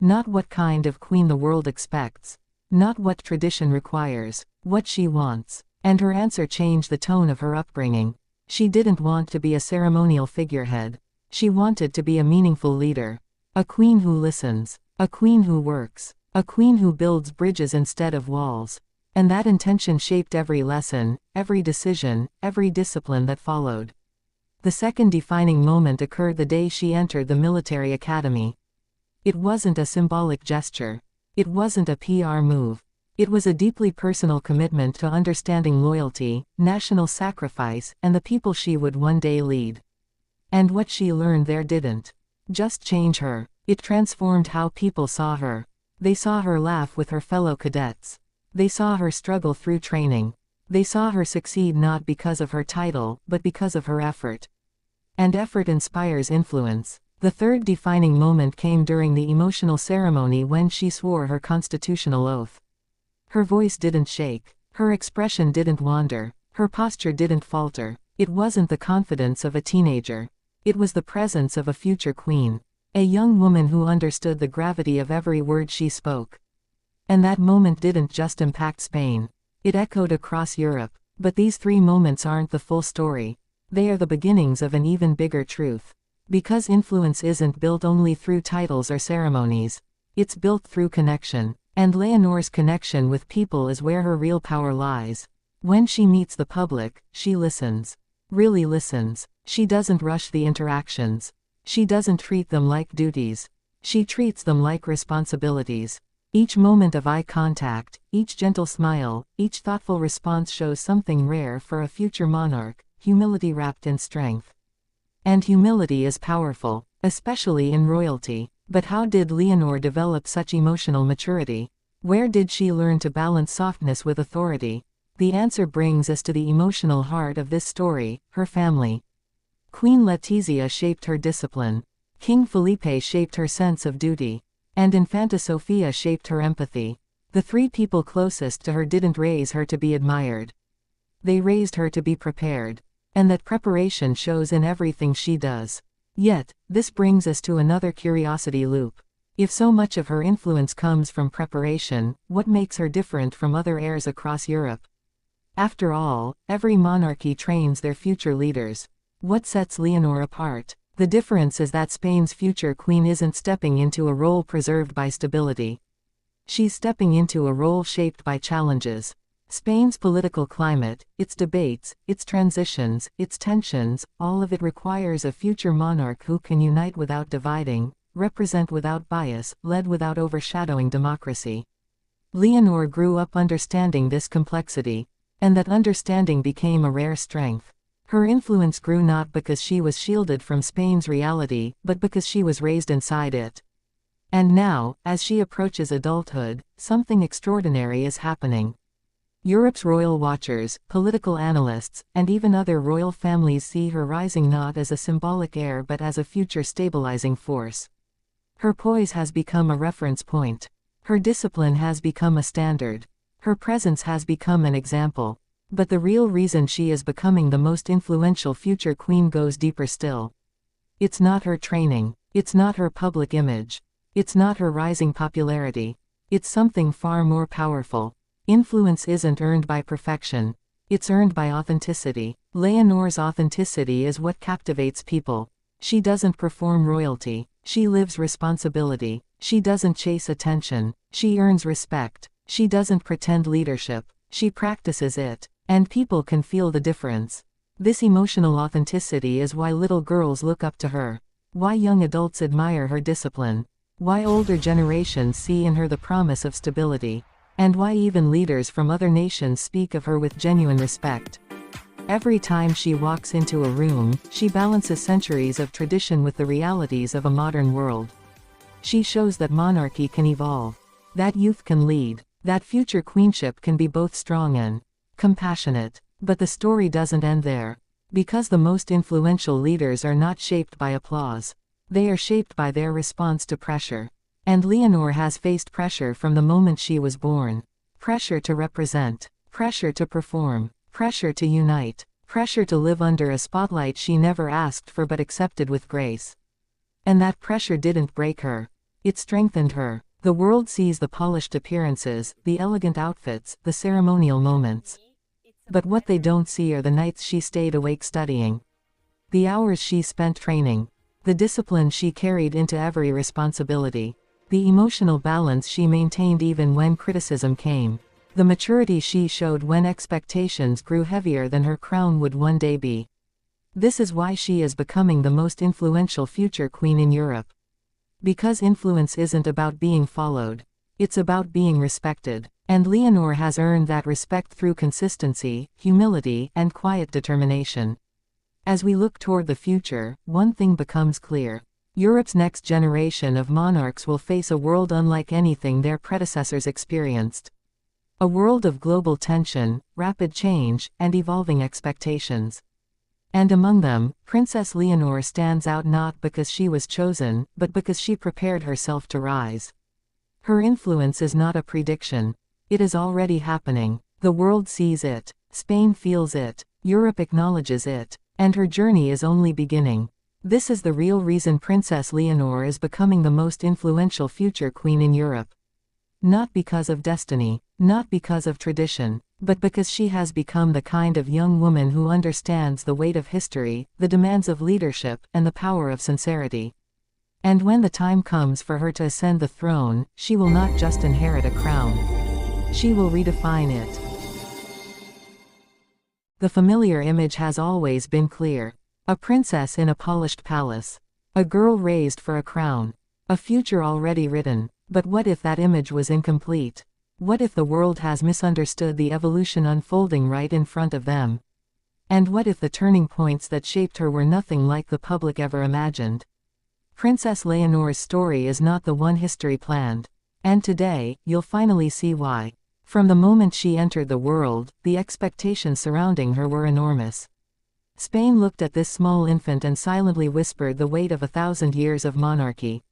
Not what kind of queen the world expects. Not what tradition requires. What she wants. And her answer changed the tone of her upbringing. She didn't want to be a ceremonial figurehead. She wanted to be a meaningful leader. A queen who listens. A queen who works. A queen who builds bridges instead of walls. And that intention shaped every lesson, every decision, every discipline that followed. The second defining moment occurred the day she entered the military academy. It wasn't a symbolic gesture. It wasn't a PR move. It was a deeply personal commitment to understanding loyalty, national sacrifice, and the people she would one day lead. And what she learned there didn't just change her. It transformed how people saw her. They saw her laugh with her fellow cadets. They saw her struggle through training. They saw her succeed not because of her title, but because of her effort. And effort inspires influence. The third defining moment came during the emotional ceremony when she swore her constitutional oath. Her voice didn't shake. Her expression didn't wander. Her posture didn't falter. It wasn't the confidence of a teenager. It was the presence of a future queen. A young woman who understood the gravity of every word she spoke. And that moment didn't just impact Spain. It echoed across Europe. But these three moments aren't the full story. They are the beginnings of an even bigger truth. Because influence isn't built only through titles or ceremonies. It's built through connection. And Leonor's connection with people is where her real power lies. When she meets the public, she listens. Really listens. She doesn't rush the interactions. She doesn't treat them like duties. She treats them like responsibilities. Each moment of eye contact, each gentle smile, each thoughtful response shows something rare for a future monarch: humility wrapped in strength. And humility is powerful, especially in royalty. But how did Leonor develop such emotional maturity? Where did she learn to balance softness with authority? The answer brings us to the emotional heart of this story: her family. Queen Letizia shaped her discipline. King Felipe shaped her sense of duty. And Infanta Sofia shaped her empathy. The three people closest to her didn't raise her to be admired. They raised her to be prepared. And that preparation shows in everything she does. Yet, this brings us to another curiosity loop. If so much of her influence comes from preparation, what makes her different from other heirs across Europe? After all, every monarchy trains their future leaders. What sets Leonor apart? The difference is that Spain's future queen isn't stepping into a role preserved by stability. She's stepping into a role shaped by challenges. Spain's political climate, its debates, its transitions, its tensions, all of it requires a future monarch who can unite without dividing, represent without bias, lead without overshadowing democracy. Leonor grew up understanding this complexity, and that understanding became a rare strength. Her influence grew not because she was shielded from Spain's reality, but because she was raised inside it. And now, as she approaches adulthood, something extraordinary is happening. Europe's royal watchers, political analysts, and even other royal families see her rising not as a symbolic heir but as a future stabilizing force. Her poise has become a reference point. Her discipline has become a standard. Her presence has become an example. But the real reason she is becoming the most influential future queen goes deeper still. It's not her training. It's not her public image. It's not her rising popularity. It's something far more powerful. Influence isn't earned by perfection. It's earned by authenticity. Leonor's authenticity is what captivates people. She doesn't perform royalty. She lives responsibility. She doesn't chase attention. She earns respect. She doesn't pretend leadership. She practices it. And people can feel the difference. This emotional authenticity is why little girls look up to her. Why young adults admire her discipline. Why older generations see in her the promise of stability. And why even leaders from other nations speak of her with genuine respect. Every time she walks into a room, she balances centuries of tradition with the realities of a modern world. She shows that monarchy can evolve. That youth can lead. That future queenship can be both strong and compassionate. But the story doesn't end there. Because the most influential leaders are not shaped by applause. They are shaped by their response to pressure. And Leonor has faced pressure from the moment she was born. Pressure to represent. Pressure to perform. Pressure to unite. Pressure to live under a spotlight she never asked for but accepted with grace. And that pressure didn't break her. It strengthened her. The world sees the polished appearances, the elegant outfits, the ceremonial moments. But what they don't see are the nights she stayed awake studying. The hours she spent training. The discipline she carried into every responsibility. The emotional balance she maintained even when criticism came. The maturity she showed when expectations grew heavier than her crown would one day be. This is why she is becoming the most influential future queen in Europe. Because influence isn't about being followed. It's about being respected. And Leonor has earned that respect through consistency, humility, and quiet determination. As we look toward the future, one thing becomes clear. Europe's next generation of monarchs will face a world unlike anything their predecessors experienced. A world of global tension, rapid change, and evolving expectations. And among them, Princess Leonor stands out not because she was chosen, but because she prepared herself to rise. Her influence is not a prediction. It is already happening. The world sees it. Spain feels it. Europe acknowledges it. And her journey is only beginning. This is the real reason Princess Leonor is becoming the most influential future queen in Europe. Not because of destiny, not because of tradition, but because she has become the kind of young woman who understands the weight of history, the demands of leadership, and the power of sincerity. And when the time comes for her to ascend the throne, she will not just inherit a crown. She will redefine it. The familiar image has always been clear. A princess in a polished palace. A girl raised for a crown. A future already written. But what if that image was incomplete? What if the world has misunderstood the evolution unfolding right in front of them? And what if the turning points that shaped her were nothing like the public ever imagined? Princess Leonor's story is not the one history planned. And today, you'll finally see why. From the moment she entered the world, the expectations surrounding her were enormous. Spain looked at this small infant and silently whispered the weight of 1,000 years of monarchy.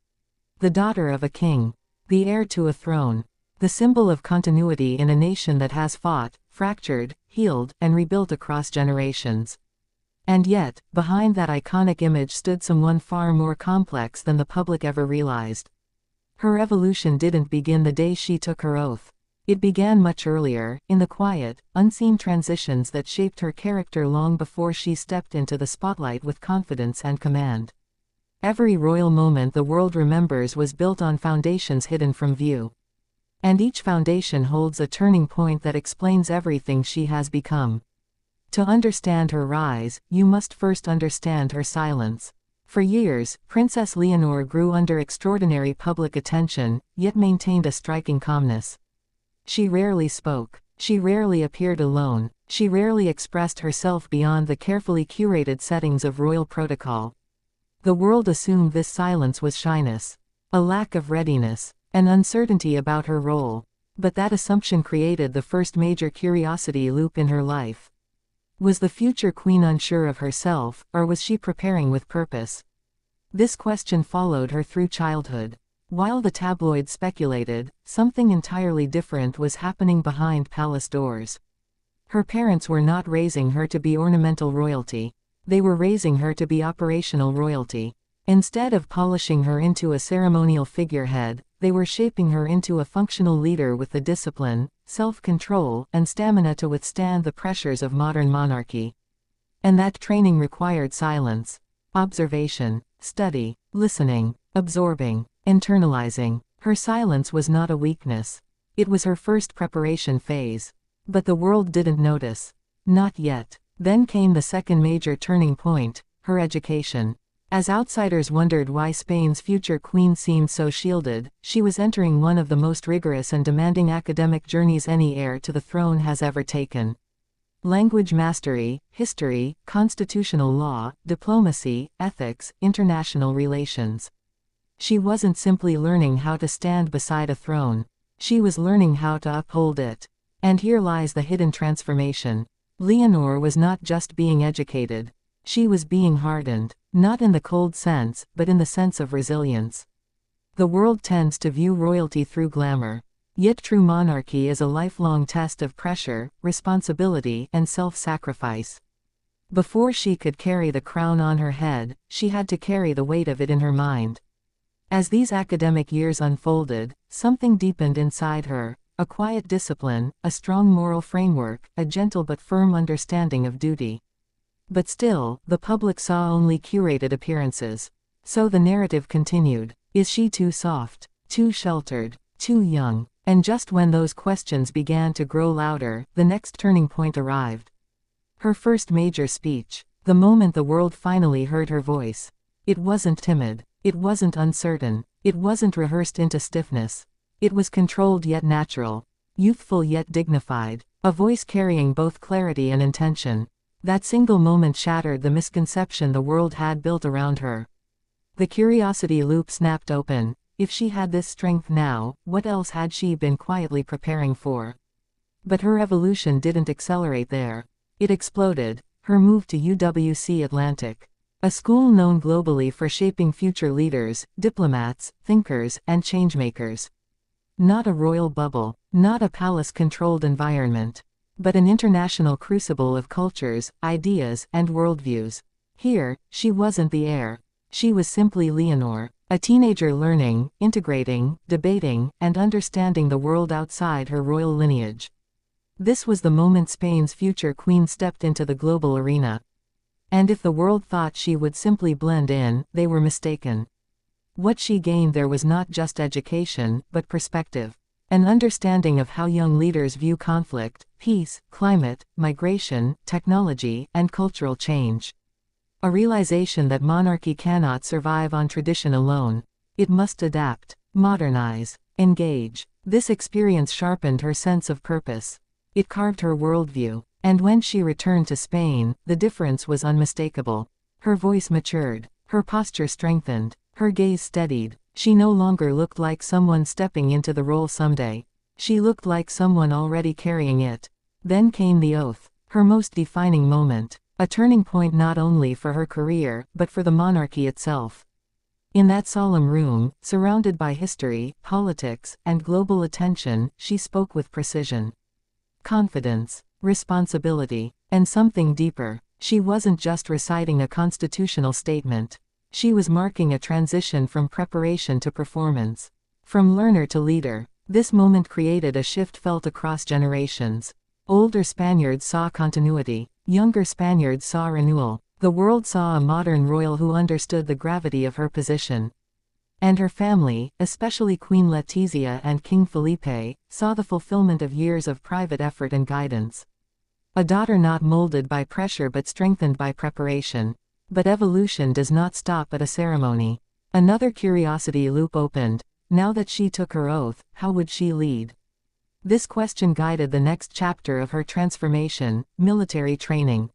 The daughter of a king. The heir to a throne. The symbol of continuity in a nation that has fought, fractured, healed, and rebuilt across generations. And yet, behind that iconic image stood someone far more complex than the public ever realized. Her evolution didn't begin the day she took her oath. It began much earlier, in the quiet, unseen transitions that shaped her character long before she stepped into the spotlight with confidence and command. Every royal moment the world remembers was built on foundations hidden from view. And each foundation holds a turning point that explains everything she has become. To understand her rise, you must first understand her silence. For years, Princess Leonor grew under extraordinary public attention, yet maintained a striking calmness. She rarely spoke. She rarely appeared alone. She rarely expressed herself beyond the carefully curated settings of royal protocol. The world assumed this silence was shyness, a lack of readiness, an uncertainty about her role. But that assumption created the first major curiosity loop in her life. Was the future queen unsure of herself, or was she preparing with purpose? This question followed her through childhood. While the tabloids speculated, something entirely different was happening behind palace doors. Her parents were not raising her to be ornamental royalty. They were raising her to be operational royalty. Instead of polishing her into a ceremonial figurehead, they were shaping her into a functional leader with the discipline, self-control, and stamina to withstand the pressures of modern monarchy. And that training required silence, observation, study, listening, absorbing, internalizing. Her silence was not a weakness. It was her first preparation phase. But the world didn't notice. Not yet. Then came the second major turning point, her education. As outsiders wondered why Spain's future queen seemed so shielded, she was entering one of the most rigorous and demanding academic journeys any heir to the throne has ever taken. Language mastery, history, constitutional law, diplomacy, ethics, international relations. She wasn't simply learning how to stand beside a throne. She was learning how to uphold it. And here lies the hidden transformation. Leonor was not just being educated. She was being hardened, not in the cold sense, but in the sense of resilience. The world tends to view royalty through glamour. Yet true monarchy is a lifelong test of pressure, responsibility, and self-sacrifice. Before she could carry the crown on her head, she had to carry the weight of it in her mind. As these academic years unfolded, something deepened inside her, a quiet discipline, a strong moral framework, a gentle but firm understanding of duty. But still, the public saw only curated appearances. So the narrative continued. Is she too soft, too sheltered, too young? And just when those questions began to grow louder, the next turning point arrived. Her first major speech. The moment the world finally heard her voice. It wasn't timid. It wasn't uncertain. It wasn't rehearsed into stiffness. It was controlled yet natural. Youthful yet dignified. A voice carrying both clarity and intention. That single moment shattered the misconception the world had built around her. The curiosity loop snapped open. If she had this strength now, what else had she been quietly preparing for? But her evolution didn't accelerate there. It exploded. Her move to UWC Atlantic. A school known globally for shaping future leaders, diplomats, thinkers, and changemakers. Not a royal bubble, not a palace-controlled environment, but an international crucible of cultures, ideas, and worldviews. Here, she wasn't the heir. She was simply Leonor, a teenager learning, integrating, debating, and understanding the world outside her royal lineage. This was the moment Spain's future queen stepped into the global arena. And if the world thought she would simply blend in, they were mistaken. What she gained there was not just education, but perspective. An understanding of how young leaders view conflict, peace, climate, migration, technology, and cultural change. A realization that monarchy cannot survive on tradition alone. It must adapt, modernize, engage. This experience sharpened her sense of purpose. It carved her worldview. And when she returned to Spain, the difference was unmistakable. Her voice matured, her posture strengthened, her gaze steadied. She no longer looked like someone stepping into the role someday. She looked like someone already carrying it. Then came the oath, her most defining moment, a turning point not only for her career, but for the monarchy itself. In that solemn room, surrounded by history, politics, and global attention, she spoke with precision. Confidence, responsibility, and something deeper. She wasn't just reciting a constitutional statement. She was marking a transition from preparation to performance. From learner to leader. This moment created a shift felt across generations. Older Spaniards saw continuity. Younger Spaniards saw renewal. The world saw a modern royal who understood the gravity of her position. And her family, especially Queen Letizia and King Felipe, saw the fulfillment of years of private effort and guidance. A daughter not molded by pressure but strengthened by preparation. But evolution does not stop at a ceremony. Another curiosity loop opened. Now that she took her oath, how would she lead? This question guided the next chapter of her transformation: military training.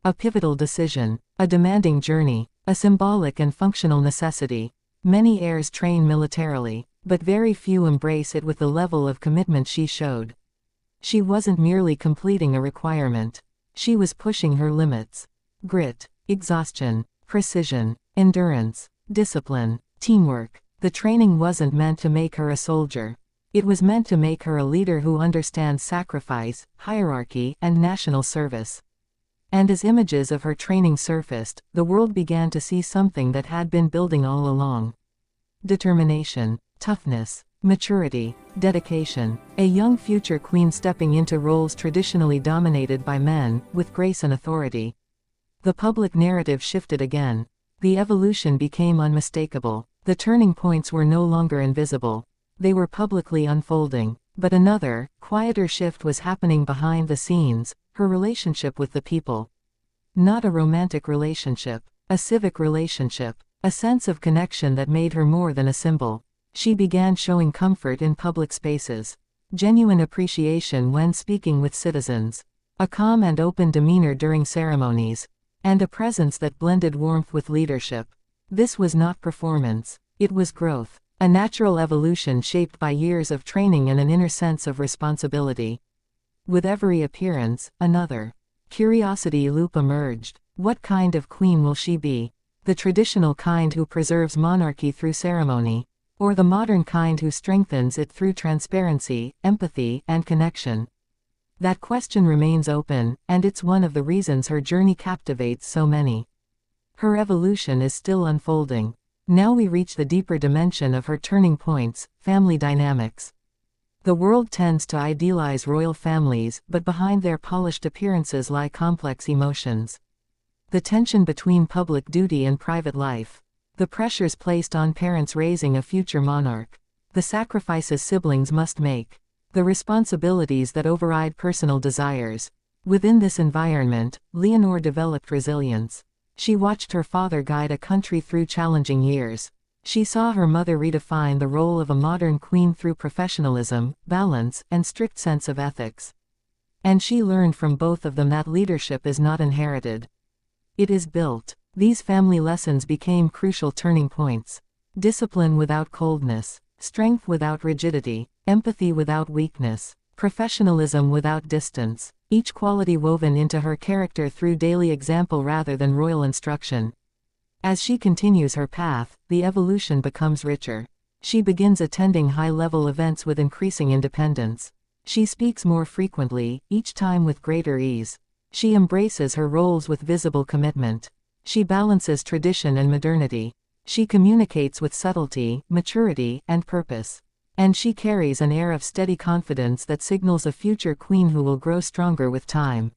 A pivotal decision, a demanding journey, a symbolic and functional necessity. Many heirs train militarily, but very few embrace it with the level of commitment she showed. She wasn't merely completing a requirement. She was pushing her limits. Grit, exhaustion, precision, endurance, discipline, teamwork. The training wasn't meant to make her a soldier. It was meant to make her a leader who understands sacrifice, hierarchy, and national service. And as images of her training surfaced, the world began to see something that had been building all along. Determination, toughness, maturity, dedication. A young future queen stepping into roles traditionally dominated by men, with grace and authority. The public narrative shifted again. The evolution became unmistakable. The turning points were no longer invisible. They were publicly unfolding. But another, quieter shift was happening behind the scenes: her relationship with the people. Not a romantic relationship, a civic relationship, a sense of connection that made her more than a symbol. She began showing comfort in public spaces, genuine appreciation when speaking with citizens, a calm and open demeanor during ceremonies, and a presence that blended warmth with leadership. This was not performance, it was growth, a natural evolution shaped by years of training and an inner sense of responsibility. With every appearance, another curiosity loop emerged. What kind of queen will she be? The traditional kind who preserves monarchy through ceremony, or the modern kind who strengthens it through transparency, empathy, and connection? That question remains open, and it's one of the reasons her journey captivates so many. Her evolution is still unfolding. Now we reach the deeper dimension of her turning points: family dynamics. The world tends to idealize royal families, but behind their polished appearances lie complex emotions. The tension between public duty and private life. The pressures placed on parents raising a future monarch. The sacrifices siblings must make. The responsibilities that override personal desires. Within this environment, Leonor developed resilience. She watched her father guide a country through challenging years. She saw her mother redefine the role of a modern queen through professionalism, balance, and strict sense of ethics. And she learned from both of them that leadership is not inherited. It is built. These family lessons became crucial turning points. Discipline without coldness, strength without rigidity, empathy without weakness, professionalism without distance. Each quality woven into her character through daily example rather than royal instruction. As she continues her path, the evolution becomes richer. She begins attending high-level events with increasing independence. She speaks more frequently, each time with greater ease. She embraces her roles with visible commitment. She balances tradition and modernity. She communicates with subtlety, maturity, and purpose. And she carries an air of steady confidence that signals a future queen who will grow stronger with time.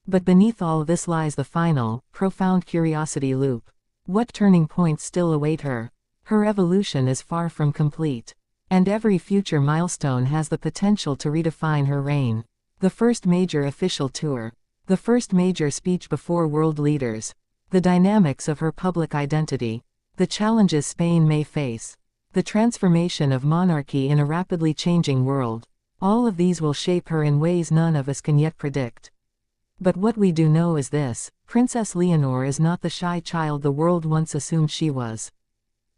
But beneath all this lies the final, profound curiosity loop. What turning points still await her? Her evolution is far from complete. And every future milestone has the potential to redefine her reign. The first major official tour. The first major speech before world leaders. The dynamics of her public identity. The challenges Spain may face. The transformation of monarchy in a rapidly changing world. All of these will shape her in ways none of us can yet predict. But what we do know is this: Princess Leonor is not the shy child the world once assumed she was.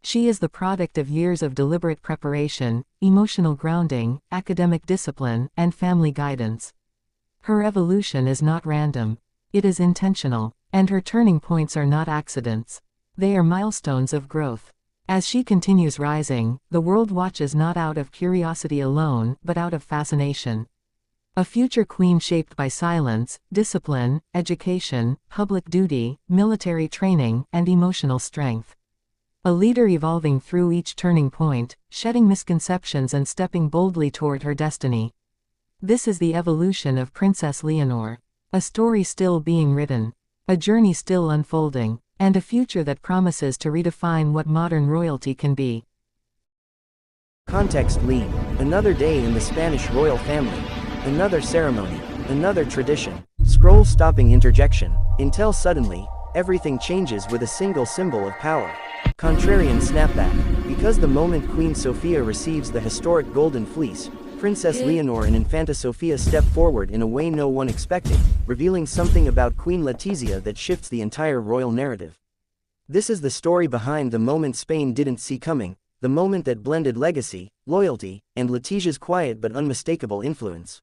She is the product of years of deliberate preparation, emotional grounding, academic discipline, and family guidance. Her evolution is not random. It is intentional. And her turning points are not accidents. They are milestones of growth. As she continues rising, the world watches not out of curiosity alone, but out of fascination. A future queen shaped by silence, discipline, education, public duty, military training, and emotional strength. A leader evolving through each turning point, shedding misconceptions and stepping boldly toward her destiny. This is the evolution of Princess Leonor. A story still being written. A journey still unfolding. And a future that promises to redefine what modern royalty can be. Context lean. Another day in the Spanish royal family. Another ceremony. Another tradition. Scroll stopping interjection. Until suddenly, everything changes with a single symbol of power. Contrarian snapback. Because the moment Queen Sofia receives the historic Golden Fleece, Princess Leonor and Infanta Sofia step forward in a way no one expected, revealing something about Queen Letizia that shifts the entire royal narrative. This is the story behind the moment Spain didn't see coming, the moment that blended legacy, loyalty, and Letizia's quiet but unmistakable influence.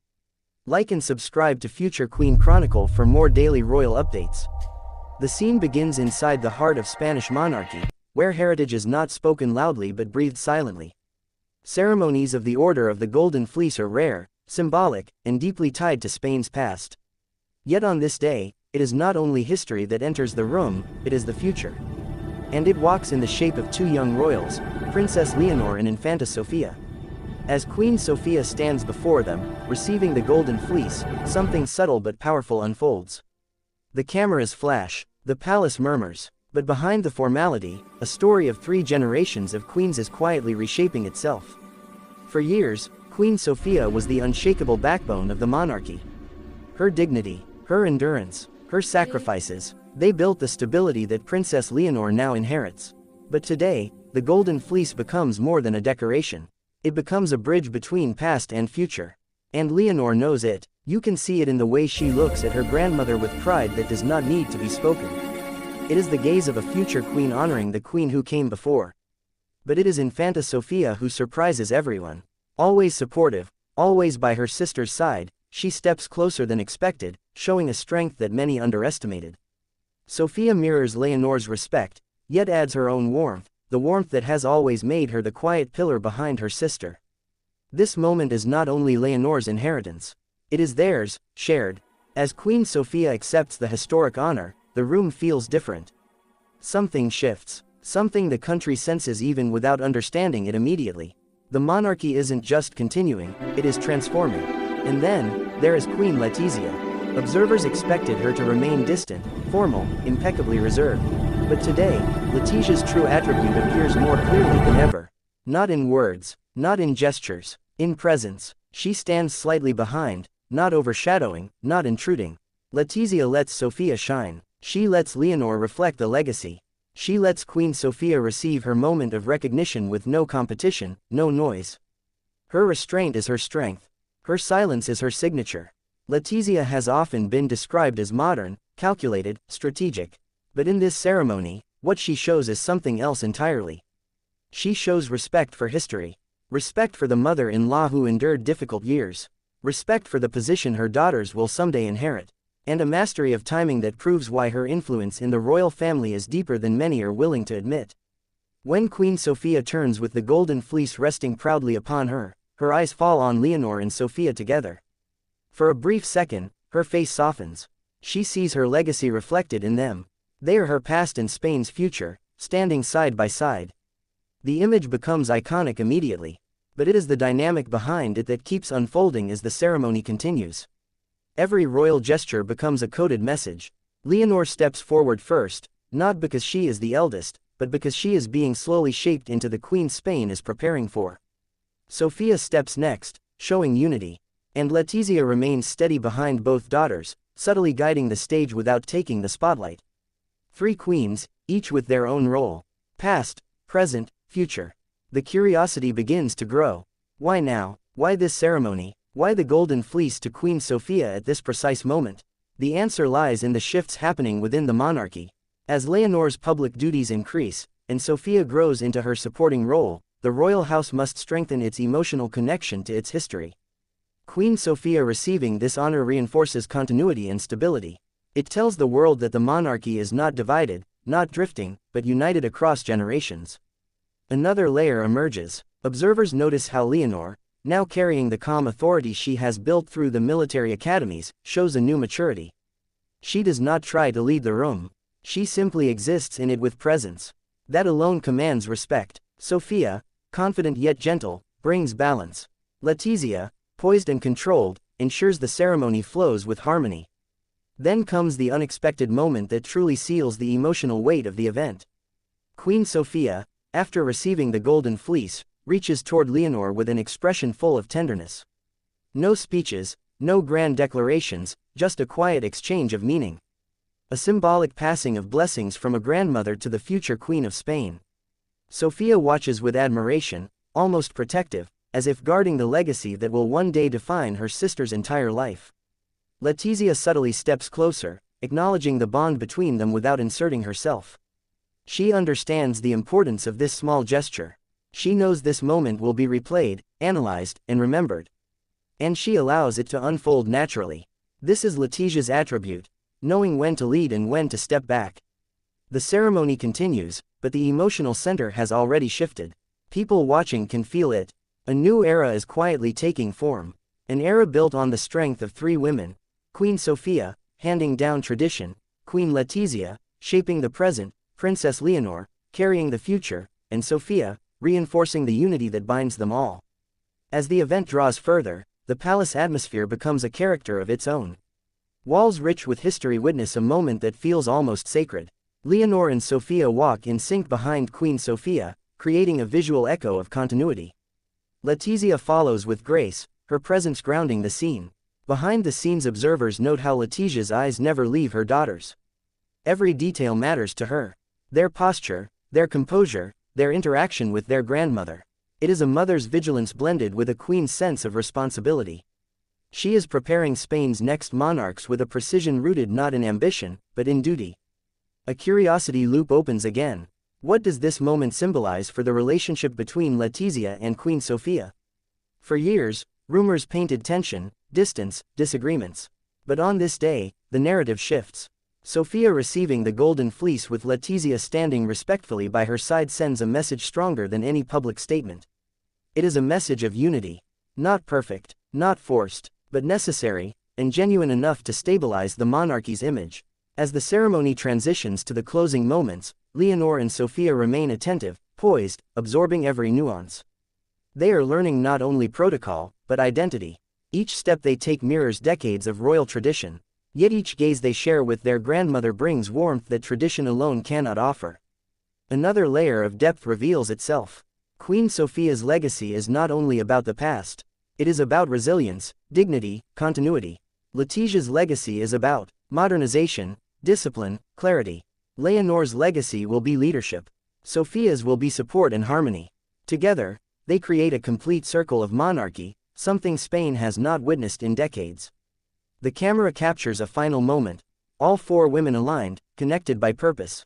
Like and subscribe to Future Queen Chronicle for more daily royal updates. The scene begins inside the heart of Spanish monarchy, where heritage is not spoken loudly but breathed silently. Ceremonies of the Order of the Golden Fleece are rare, symbolic, and deeply tied to Spain's past. Yet on this day, it is not only history that enters the room, it is the future. And it walks in the shape of two young royals, Princess Leonor and Infanta Sofia. As Queen Sofia stands before them, receiving the Golden Fleece, something subtle but powerful unfolds. The cameras flash, the palace murmurs, but behind the formality, a story of 3 generations of queens is quietly reshaping itself. For years, Queen Sofia was the unshakable backbone of the monarchy. Her dignity, her endurance, her sacrifices, they built the stability that Princess Leonor now inherits. But today, the Golden Fleece becomes more than a decoration. It becomes a bridge between past and future. And Leonor knows it. You can see it in the way she looks at her grandmother with pride that does not need to be spoken. It is the gaze of a future queen honoring the queen who came before. But it is Infanta Sofia who surprises everyone. Always supportive, always by her sister's side, she steps closer than expected, showing a strength that many underestimated. Sofia mirrors Leonor's respect, yet adds her own warmth, the warmth that has always made her the quiet pillar behind her sister. This moment is not only Leonor's inheritance. It is theirs, shared. As Queen Sofia accepts the historic honor, the room feels different. Something shifts. Something the country senses even without understanding it immediately. The monarchy isn't just continuing, it is transforming. And then, there is Queen Letizia. Observers expected her to remain distant, formal, impeccably reserved. But today, Letizia's true attribute appears more clearly than ever. Not in words, not in gestures, in presence. She stands slightly behind, not overshadowing, not intruding. Letizia lets Sofia shine. She lets Leonor reflect the legacy. She lets Queen Sofia receive her moment of recognition with no competition, no noise. Her restraint is her strength. Her silence is her signature. Letizia has often been described as modern, calculated, strategic. But in this ceremony, what she shows is something else entirely. She shows respect for history. Respect for the mother-in-law who endured difficult years. Respect for the position her daughters will someday inherit. And a mastery of timing that proves why her influence in the royal family is deeper than many are willing to admit. When Queen Sofia turns with the Golden Fleece resting proudly upon her, her eyes fall on Leonor and Sofia together. For a brief second, her face softens. She sees her legacy reflected in them. They are her past and Spain's future, standing side by side. The image becomes iconic immediately. But it is the dynamic behind it that keeps unfolding as the ceremony continues. Every royal gesture becomes a coded message. Leonor steps forward first, not because she is the eldest, but because she is being slowly shaped into the queen Spain is preparing for. Sofia steps next, showing unity. And Letizia remains steady behind both daughters, subtly guiding the stage without taking the spotlight. 3 queens, each with their own role. Past, present, future. The curiosity begins to grow. Why now? Why this ceremony? Why the golden fleece to Queen Sofia at this precise moment? The answer lies in the shifts happening within the monarchy. As Leonor's public duties increase, and Sofia grows into her supporting role, the royal house must strengthen its emotional connection to its history. Queen Sofia receiving this honor reinforces continuity and stability. It tells the world that the monarchy is not divided, not drifting, but united across generations. Another layer emerges. Observers notice how Leonor, now carrying the calm authority she has built through the military academies, shows a new maturity. She does not try to lead the room. She simply exists in it with presence. That alone commands respect. Sofia, confident yet gentle, brings balance. Letizia, poised and controlled, ensures the ceremony flows with harmony. Then comes the unexpected moment that truly seals the emotional weight of the event. Queen Sofia, after receiving the golden fleece, reaches toward Leonor with an expression full of tenderness. No speeches, no grand declarations, just a quiet exchange of meaning. A symbolic passing of blessings from a grandmother to the future Queen of Spain. Sofia watches with admiration, almost protective, as if guarding the legacy that will one day define her sister's entire life. Letizia subtly steps closer, acknowledging the bond between them without inserting herself. She understands the importance of this small gesture. She knows this moment will be replayed, analyzed, and remembered. And she allows it to unfold naturally. This is Letizia's attribute, knowing when to lead and when to step back. The ceremony continues, but the emotional center has already shifted. People watching can feel it. A new era is quietly taking form. An era built on the strength of 3 women. Queen Sofia, handing down tradition. Queen Letizia, shaping the present. Princess Leonor, carrying the future. And Sofia, reinforcing the unity that binds them all. As the event draws further, the palace atmosphere becomes a character of its own. Walls rich with history witness a moment that feels almost sacred. Leonor and Sofia walk in sync behind Queen Sofia, creating a visual echo of continuity. Letizia follows with grace, her presence grounding the scene. Behind the scenes observers note how Letizia's eyes never leave her daughters. Every detail matters to her. Their posture, their composure, their interaction with their grandmother. It is a mother's vigilance blended with a queen's sense of responsibility. She is preparing Spain's next monarchs with a precision rooted not in ambition, but in duty. A curiosity loop opens again. What does this moment symbolize for the relationship between Letizia and Queen Sofia? For years, rumors painted tension, distance, disagreements. But on this day, the narrative shifts. Sofia receiving the golden fleece with Letizia standing respectfully by her side sends a message stronger than any public statement. It is a message of unity. Not perfect, not forced, but necessary, and genuine enough to stabilize the monarchy's image. As the ceremony transitions to the closing moments, Leonor and Sofia remain attentive, poised, absorbing every nuance. They are learning not only protocol, but identity. Each step they take mirrors decades of royal tradition. Yet each gaze they share with their grandmother brings warmth that tradition alone cannot offer. Another layer of depth reveals itself. Queen Sofia's legacy is not only about the past. It is about resilience, dignity, continuity. Letizia's legacy is about modernization, discipline, clarity. Leonor's legacy will be leadership. Sofia's will be support and harmony. Together, they create a complete circle of monarchy, something Spain has not witnessed in decades. The camera captures a final moment. All 4 women aligned, connected by purpose.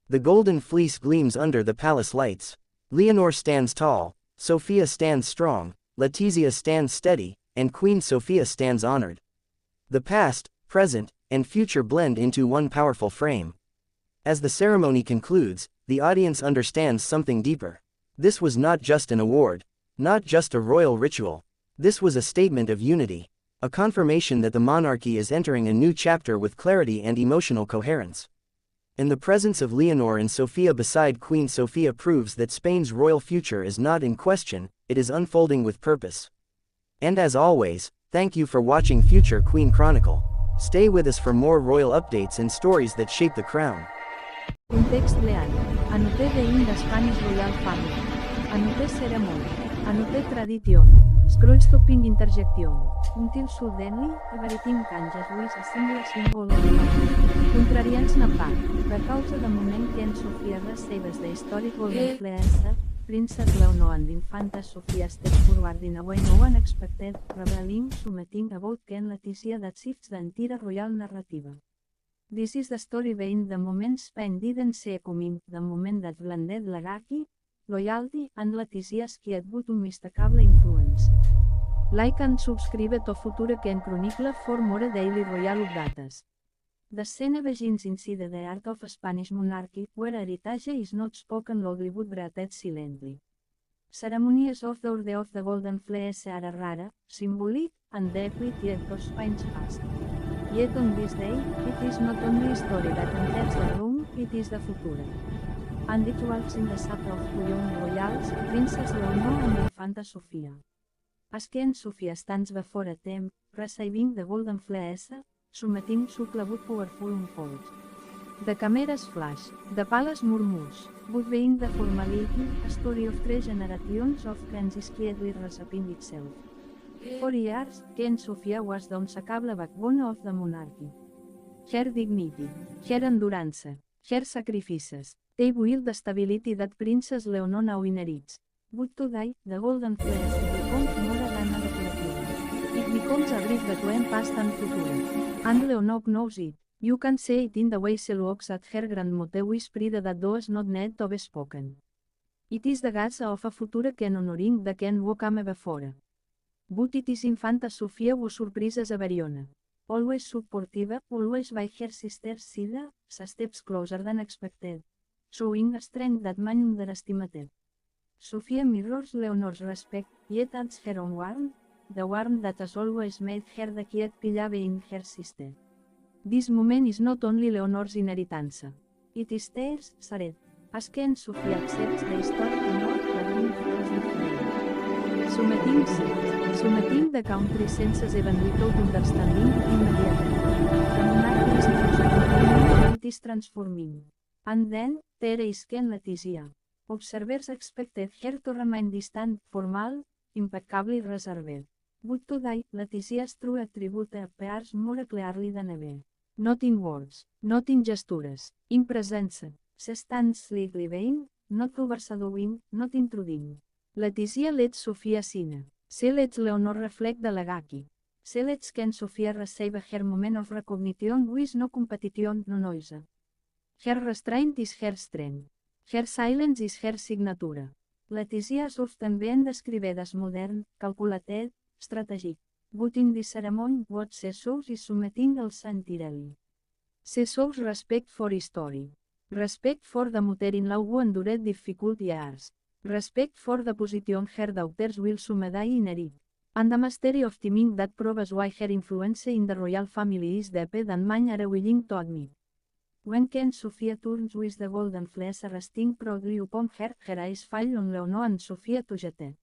The golden fleece gleams under the palace lights. Leonor stands tall, Sofia stands strong, Letizia stands steady, and Queen Sofia stands honored. The past, present, and future blend into one powerful frame. As the ceremony concludes, the audience understands something deeper. This was not just an award, not just a royal ritual. This was a statement of unity. A confirmation that the monarchy is entering a new chapter with clarity and emotional coherence. And the presence of Leonor and Sofia beside Queen Sofia proves that Spain's royal future is not in question, it is unfolding with purpose. And as always, thank you for watching Future Queen Chronicle. Stay with us for more royal updates and stories that shape the crown. Context real. Anoté veïn d'Spanish Royal Family. Anoté ceremony. Anoté tradition. Scrollstopping interjection. Until suddenly, everything changes with a single symbol of life. Contrarians nampak. Per causa de moment que en Sofia receives the historical influence, Princess Leonor and Infanta Sofia step forward in a way no one expected, revealing, submitting about Ken Letizia that shifts the entire royal narrative. This is the story behind the moment Spain didn't see coming, the moment that blended legacy, loyalty, and Letizia's quiet but unmistakable influence. Like and subscribe to Future Ken Chronicle for more daily royal updates. The scene begins inside the art of Spanish monarchy, where heritage is not spoken loudly but breathed silently. Ceremonies of the Order of the Golden Fleece are rare, symbolic, and deeply tied to Spain's past. Yet on this day, it is not only history that enters the room, it is the future. And it walks in the shadow of two young royals, Princess Leonor and Infanta Sofia. As King Sofia stands before a temple, receiving the golden fleece, submitting sucle but powerful unfolds. The cameras flash, the palace murmurs, but being the formality, a story of 3 generations of kings is quietly reshaping itself. For years, Queen Sofia was the unshakable backbone of the monarchy. Her dignity, her endurance, her sacrifices, they built the stability that Princess Leonor now inherits. But today, the golden fleece becomes more than a decoration. It becomes a bridge between past and future. And Leonor knows it. You can see it in the way she looks at her grandmother with pride that does not need to be spoken. It is the gaze of a future king honoring the king who came before. But it is Infanta Sofia who surprises everyone. Always supportive, always by her sister's side, steps closer than expected. Showing a strength that man underestimated. Sofia mirrors Leonor's respect, yet adds her own warmth, the warmth that has always made her the quiet pillar being her sister. This moment is not only Leonor's inheritance. It is theirs, Saret. As King Sofia accepts the historic honor that brings her Submitting the country senses even without understanding it immediately. The monarchy is not transforming, it is transforming. And then, there is King Letizia. Observers expected her to remain distant, formal, impeccably reserved. But today, Letizia's true attribute appears more clearly than ever. Not in words, not in gestures, in presence. She stands slightly vain, not overshadowing, not intruding. Letizia lets Sofia sing. She lets Leonor reflect the legacy. She lets King Sofia receive her moment of recognition with no competition, no noise. Her restraint is her strength. Her silence is her signature. Letizia is often being described as modern, calculated, strategic. But in this ceremony what she shows is submitting al entirely. She shows respect for history. Respect for the mother-in-law who endured difficult years. Respect for the position her daughters will someday inherit. And the mastery of timing that proves why her influence in the royal family is deeper than many are willing to admit. When Queen Sofia turns with the golden fleece resting proudly upon her, her eyes fall on Leonor and Sofia together.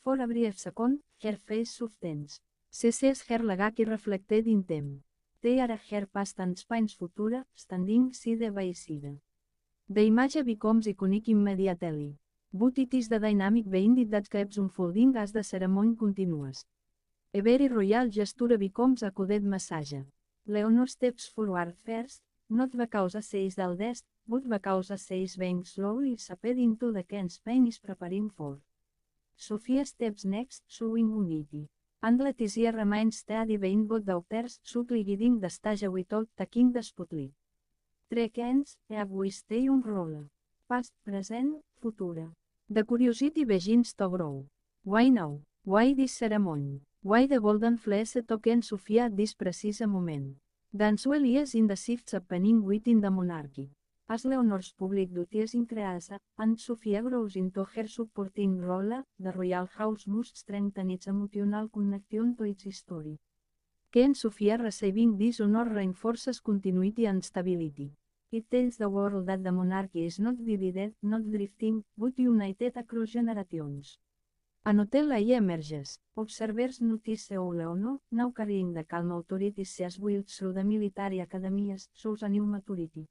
For a brief second, her face softens. She sees her legacy reflected in them. They are her past and Spain's future, standing side by side. The image becomes iconic immediately. But it is the dynamic behind it that keeps unfolding as the ceremony continues. A very royal gesture becomes a coded message. Leonor steps forward first, not because she is the eldest, but because she is being slowly shaped into the king Spain is preparing for. Sofia steps next, showing unity. And Letizia remains steady behind both daughters, subtly guiding the stage without taking the spotlight. 3 kings have stay on role. Past, present, future. The curiosity begins to grow. Why now? Why this ceremony? Why the golden fleece to King Sofia at this precise moment? The answer lies in the shifts happening within the monarchy. As Leonor's public duties increase, and Sofia grows into her supporting role, the royal house must strengthen its emotional connection to its history. King Sofia receiving this honor reinforces continuity and stability. It tells the world that the monarchy is not divided, not drifting, but united across generations. Anotel la emerges. Observers notice ou Leonor, now carrying the calm authority seas built through the military academies, shows a new maturity.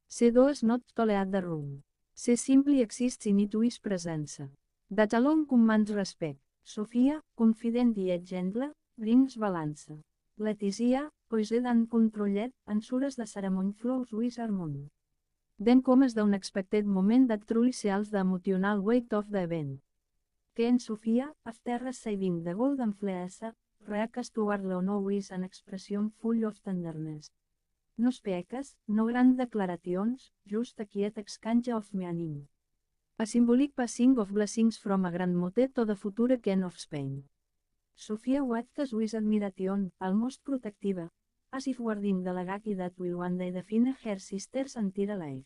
She does not tolerate the wrong. She simply exists in its presence. That alone commands respect. Sophia, confident yet gentle, brings balance. Letizia, poised and controlled, ensures the ceremony flows with harmony. Then comes the unexpected moment that truly seals the emotional weight of the event. Ken Sophia, after receiving the golden fleece, reacts toward Leonor with an expression full of tenderness. No speeches, no grand declarations, just a quiet exchange of meaning. A symbolic passing of blessings from a grandmother to the future King of Spain. Sophia watches with admiration, almost protective, as if guarding the legacy that will one day define her sisters until alive.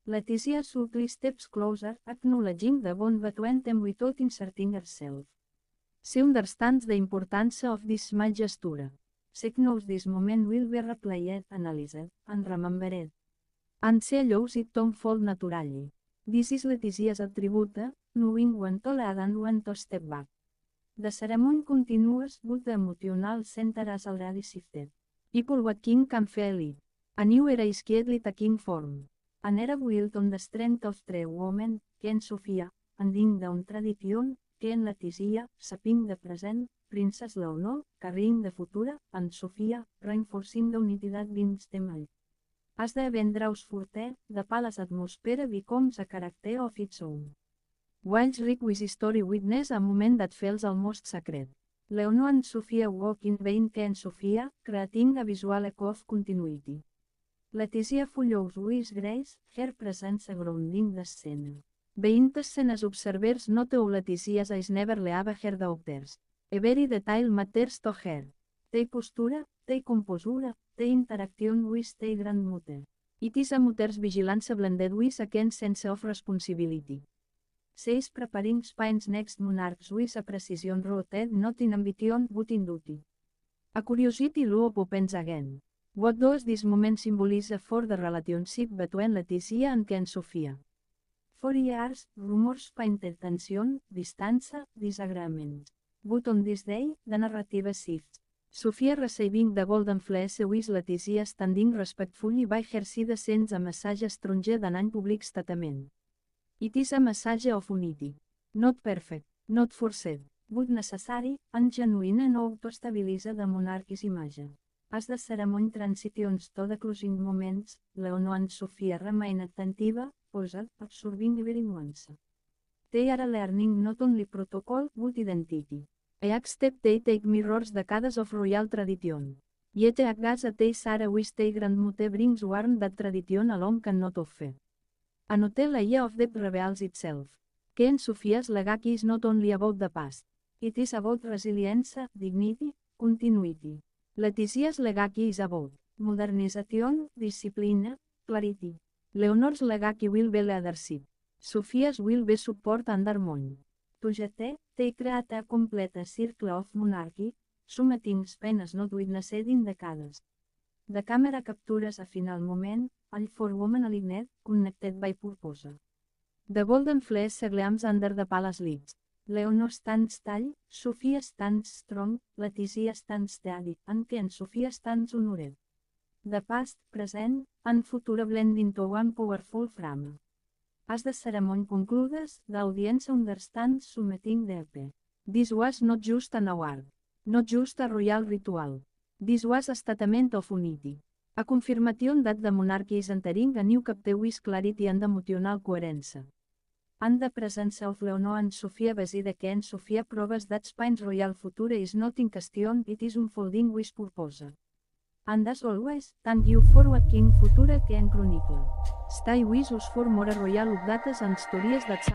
Letizia subtly steps closer, acknowledging the bond between them without inserting herself. She understands the importance of this small gesture. She knows this moment will be replayed, analyzed, and remembered. And she allows it to unfold naturally. This is Letizia's attribute, knowing when to lead and when to step back. The ceremony continues, but the emotional center has already shifted. People what king can feel it. A new era is quietly taking form. An era built on the strength of three women, Ken Sophia, handing down tradition, Ken Letizia, shaping the present, Princess Leonor, carrying the future, and Sophia, reinforcing the unity that binds them all. As the event draws further, the palace atmosphere becomes a character of its own. Whilst rich with history witness a moment that feels almost sacred. Leonor and Sophia walk in vain Ken Sophia, creating a visual echo of continuity. Letizia follows with grace, her presence grounding the scene. Being the scene's observers note how Letizia's eyes never leave her daughters. Every detail matters to her. Their posture, their composure, their interaction with their grandmother. It is a mother's vigilance blended with a keen sense of responsibility. She is preparing Spain's next monarchs with a precision rooted not in ambition but in duty. A curiosity loop opens again. What does this moment symbolize for the relationship between Letizia and Ken Sophia? For years, rumors painted tension, distance, disagreement. But on this day, the narrative shifts. Sophia receiving the golden fleece with Letizia standing respectfully by her side sends a message stronger than any public statement. It is a message of unity. Not perfect, not forced, but necessary, and genuine enough to stabilize the monarchy's image. As the ceremony transitions to the closing moments, Leonor and Sophia remain attentive, posed, absorbing every nuance. They are learning not only protocol but identity. I accept they take mirrors decades of royal tradition. Yet I guess that they Sarah with their grandmother brings warmth that tradition alone cannot offer. An hotel idea of depth reveals itself. Ken Sophia's legacy is not only about the past. It is about resilience, dignity, continuity. Letizia's legacy is about modernization, discipline, clarity. Leonor's legacy will be leadership. Sophia's will be support and harmony. Together, they create a complete circle of monarchy, summating Spain as not witnessed in decades. The camera captures a final moment, all for women aligned, connected by purpose. The golden fleece gleams under the palace lids. Leonor stands tall, Sophia stands strong, Letizia stands steady, and Ken Sophia stands honored. The past, present, and future blend into one powerful frame. As the ceremony concludes, the audience understands submitting the EP. This was not just an award, not just a royal ritual. This was a statement of unity. A confirmation that the monarchy is entering a new chapter with clarity and emotional coherence. And the presence of Leonor and Sophia beside Ken Sophia proves that Spain's royal future is not in question, it is unfolding with purpose. And as always, thank you for watching Future Ken Chronicle. Stay with us for more royal updates and stories that